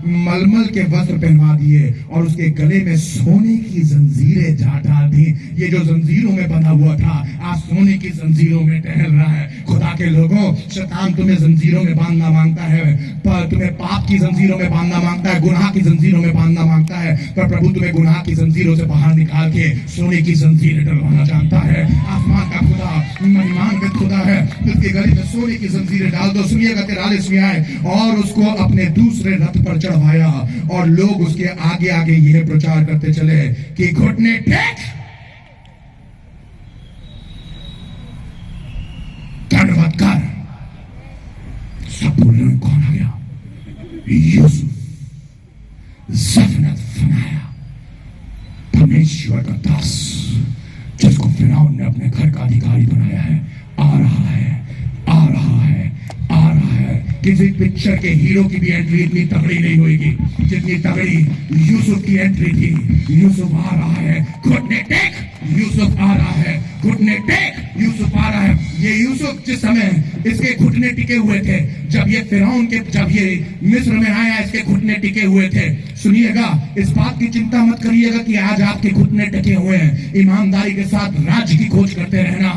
S1: मलमल के वस्त्र पहना दिए और उसके गले में सोने की जंजीरें जा डाल दी। ये जो जंजीरों में बंधा हुआ था आज सोने की जंजीरों में टहल रहा है। खुदा के लोगों, शैतान तुम्हें जंजीरों में बांधना मांगता है, पर तुम्हें पाप की जंजीरों में बांधना मांगता है, गुनाह की जंजीरों में बांधना मांगता है, पर प्रभु तुम्हें गुनाह की जंजीरों से बाहर निकाल के सोने की जंजीरें डलवाना जानता है। आसमान का खुदा महिमान्वित खुदा है, उसके गले में सोने की जंजीरें डाल दो। सुनिएगा 43वीं आयत, और उसको अपने दूसरे रथ पर चढ़वाया और लोग उसके आगे आगे यह प्रचार करते चले कि घुटने टेक, दंडवत कर। सब बोल रहे हैं, कौन आ गया? यूसुफ, ज़फ़नत फनाया, परमेश्वर का दास, जिसको फिरौन ने अपने घर का अधिकारी बनाया है, आ रहा है, आ रहा है, आ रहा है। किसी पिक्चर के हीरो की भी एंट्री इतनी तगड़ी नहीं होगी जितनी तगड़ी यूसुफ की एंट्री थी। यूसुफ आ रहा है, घुटने टेक, यूसुफ आ रहा है, घुटने टेक, यूसुफ आ रहा है। ये यूसुफ जिस समय इसके घुटने टिके हुए थे, जब ये फिरौन के, जब ये मिस्र में आया, इसके घुटने टिके हुए थे। सुनिएगा, इस बात की चिंता मत करिएगा कि आज आपके घुटने टिके हुए हैं। ईमानदारी के साथ राज्य की खोज करते रहना।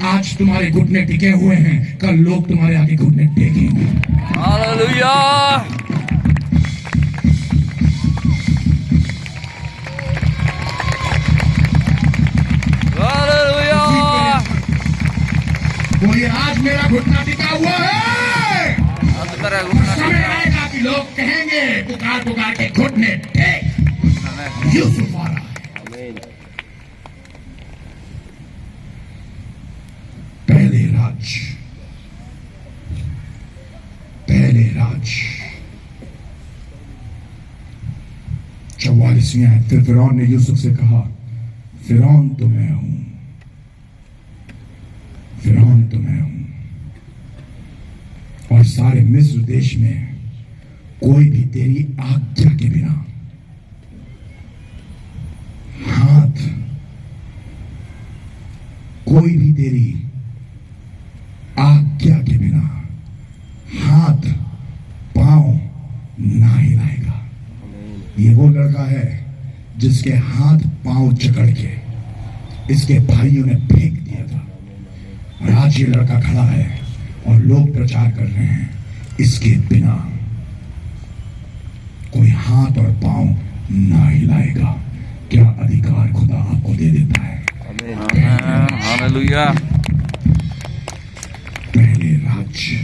S1: आज तुम्हारे घुटने टिके हुए हैं, कल लोग तुम्हारे आगे घुटने टेकेंगे।
S2: हालेलुया।
S1: बोलिए, आज मेरा घुटना टिका हुआ है। समय आएगा कि लोग कहेंगे पुकार पुकार के घुटने टेक। यूसुफ आ रहा है। पहले राज, पहले राज। 44वीं आयत, फिर फिरौन ने यूसुफ से कहा, फिरौन तो मैं हूं, फिरौन तो मैं हूं, और सारे मिस्र देश में कोई भी तेरी आज्ञा के बिना हाथ, कोई भी तेरी आज्ञा के बिना हाथ पांव ना हिलाएगा। ये वो लड़का है जिसके हाथ पांव जकड़ के इसके भाइयों ने फेंक दिया था, और आज ये लड़का खड़ा है और लोग प्रचार कर रहे हैं, इसके बिना कोई हाथ और पांव ना हिलाएगा। क्या अधिकार खुदा आपको दे देता है।
S2: हालेलुया।
S1: पहले राज्य,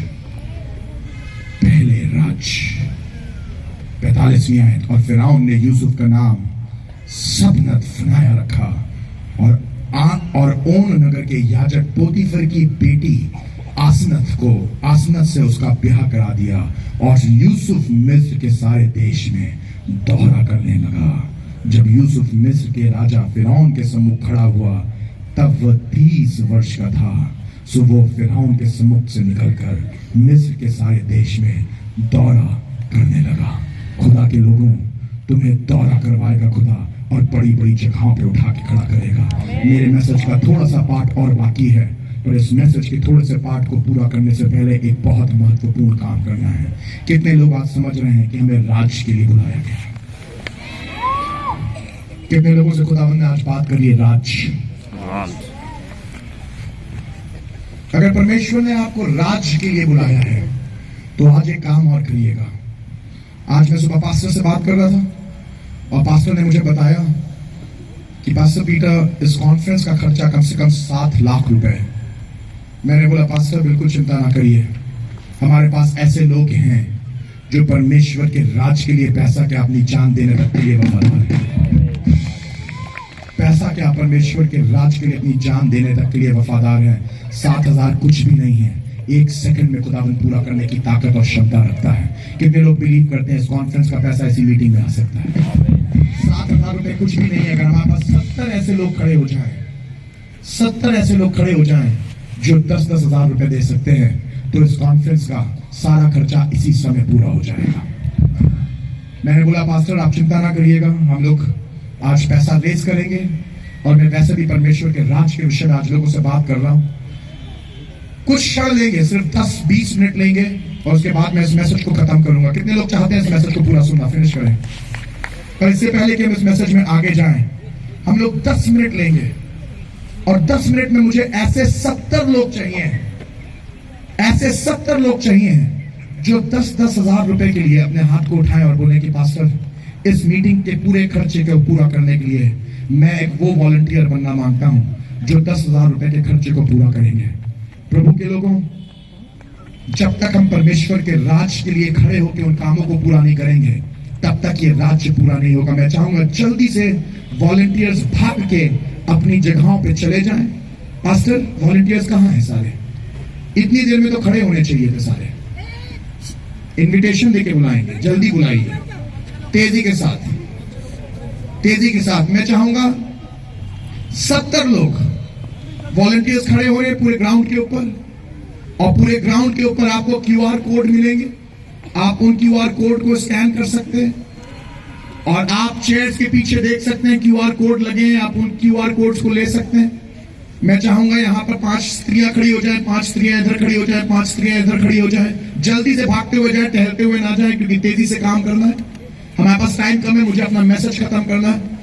S1: पहले राज्य। 45वीं आयत, और फिरौन ने यूसुफ का नाम ज़फ़नत फनाया रखा और ओन नगर के याजक पोतीफर की बेटी आसनत से उसका ब्याह करा दिया, और यूसुफ मिस्र के सारे देश में दौरा करने लगा। जब यूसुफ मिस्र के राजा फिरौन के सम्मुख खड़ा हुआ, तब वह 30 वर्ष का था। सो वो फिरौन के सम्मुख से निकलकर मिस्र के सारे देश में दौरा करने लगा। खुदा के लोगों, तुम्हें दौरा करवाएगा खुदा, और बड़ी बड़ी जगहों पे उठा के खड़ा करेगा। मेरे मैसेज का थोड़ा सा पार्ट और बाकी है, पर इस मैसेज के थोड़े से पार्ट को पूरा करने से पहले एक बहुत महत्वपूर्ण काम करना है। कितने लोग आज समझ रहे हैं कि हमें राज्य के लिए बुलाया गया है? कितने लोगों से खुदावंद ने आज बात करी है? राज्य। अगर परमेश्वर ने आपको राज्य के लिए बुलाया है तो आज एक काम और करिएगा। आज मैं सुबह पास्टर से बात कर रहा था और पास्टर ने मुझे बताया कि पास्टर पीटर, इस कॉन्फ्रेंस का खर्चा कम से कम 7 लाख रुपए है। मैंने बोला, पास्टर बिल्कुल चिंता ना करिए, हमारे पास ऐसे लोग हैं जो परमेश्वर के राज के लिए पैसा क्या अपनी जान देने तक के लिए वफादार है। पैसा क्या, परमेश्वर के राज के लिए अपनी जान देने तक के लिए वफादार है। 7,000 कुछ भी नहीं है, 1 सेकंड में खुदावंद पूरा करने की ताकत और क्षमता रखता है। कितने लोग बिलीव करते हैं इस कॉन्फ्रेंस का पैसा इसी मीटिंग में आ सकता है? 7,000 रुपए कुछ भी नहीं है। अगर हमारे पास 70 ऐसे लोग खड़े हो जाएं, 70 ऐसे लोग खड़े हो जाएं जो 10-10 हजार रुपए दे सकते हैं, तो इस कॉन्फ्रेंस का सारा खर्चा इसी समय पूरा हो जाएगा। मैंने बोला पास्टर आप चिंता ना करिएगा, हम लोग आज पैसा रेज करेंगे और मैं वैसे भी परमेश्वर के राज के विषय में आज लोगों से बात कर रहा हूं। कुछ क्षण लेंगे, सिर्फ 10-20 मिनट लेंगे और उसके बाद मैं इस मैसेज को खत्म करूंगा। कितने लोग चाहते हैं इस मैसेज को पूरा सुनना, फिनिश करें? पर इससे पहले कि हम इस मैसेज में आगे जाएं, हम लोग 10 मिनट लेंगे और 10 मिनट में मुझे ऐसे 70 लोग चाहिए, ऐसे 70 लोग चाहिए जो 10-10 हजार रुपए के लिए अपने हाथ को उठाएं और बोले कि पास्टर इस मीटिंग के पूरे खर्चे को पूरा करने के लिए मैं एक वो वॉलंटियर बनना मांगता हूं जो 10,000 रुपए के खर्चे को पूरा करेंगे। प्रभु के लोगों, जब तक हम परमेश्वर के राज के लिए खड़े होकर उन कामों को पूरा नहीं करेंगे तब तक ये राज्य पूरा नहीं होगा। मैं चाहूंगा जल्दी से वॉलंटियर्स भाग के अपनी जगहों पे चले जाएं। पास्टर वॉलंटियर्स कहां हैं सारे? इतनी देर में तो खड़े होने चाहिए थे सारे। इनविटेशन देके बुलाएंगे, जल्दी बुलाइए, तेजी के साथ, तेजी के साथ। मैं चाहूंगा 70 लोग वॉलंटियर्स खड़े हो रहे हैं पूरे ग्राउंड के ऊपर, और पूरे ग्राउंड के ऊपर आपको QR कोड मिलेंगे। आप उन QR कोड को स्कैन कर सकते हैं और आप चेयर्स के पीछे देख सकते हैं QR कोड लगे हैं, आप उन QR कोड्स को ले सकते हैं। मैं चाहूंगा यहां पर 5 स्त्रियां खड़ी हो जाएं, 5 स्त्रियां इधर खड़ी हो जाएं, 5 स्त्रियां इधर खड़ी हो जाएं। जल्दी से भागते हुए जाएं, टहलते हुए ना जाएं, क्योंकि तेजी से काम करना है। हमारे पास टाइम कम है, मुझे अपना मैसेज खत्म करना है।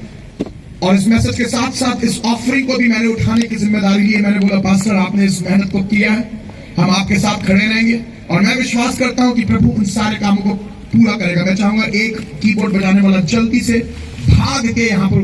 S1: और इस मैसेज के साथ साथ इस ऑफरिंग को भी मैंने उठाने की जिम्मेदारी ली है। मैंने बोला पास्टर आपने इस मेहनत को किया है, हम आपके साथ खड़े रहेंगे और मैं विश्वास करता हूं कि प्रभु उन सारे कामों को पूरा करेगा। मैं चाहूंगा एक कीबोर्ड बजाने वाला जल्दी से भाग के यहां पर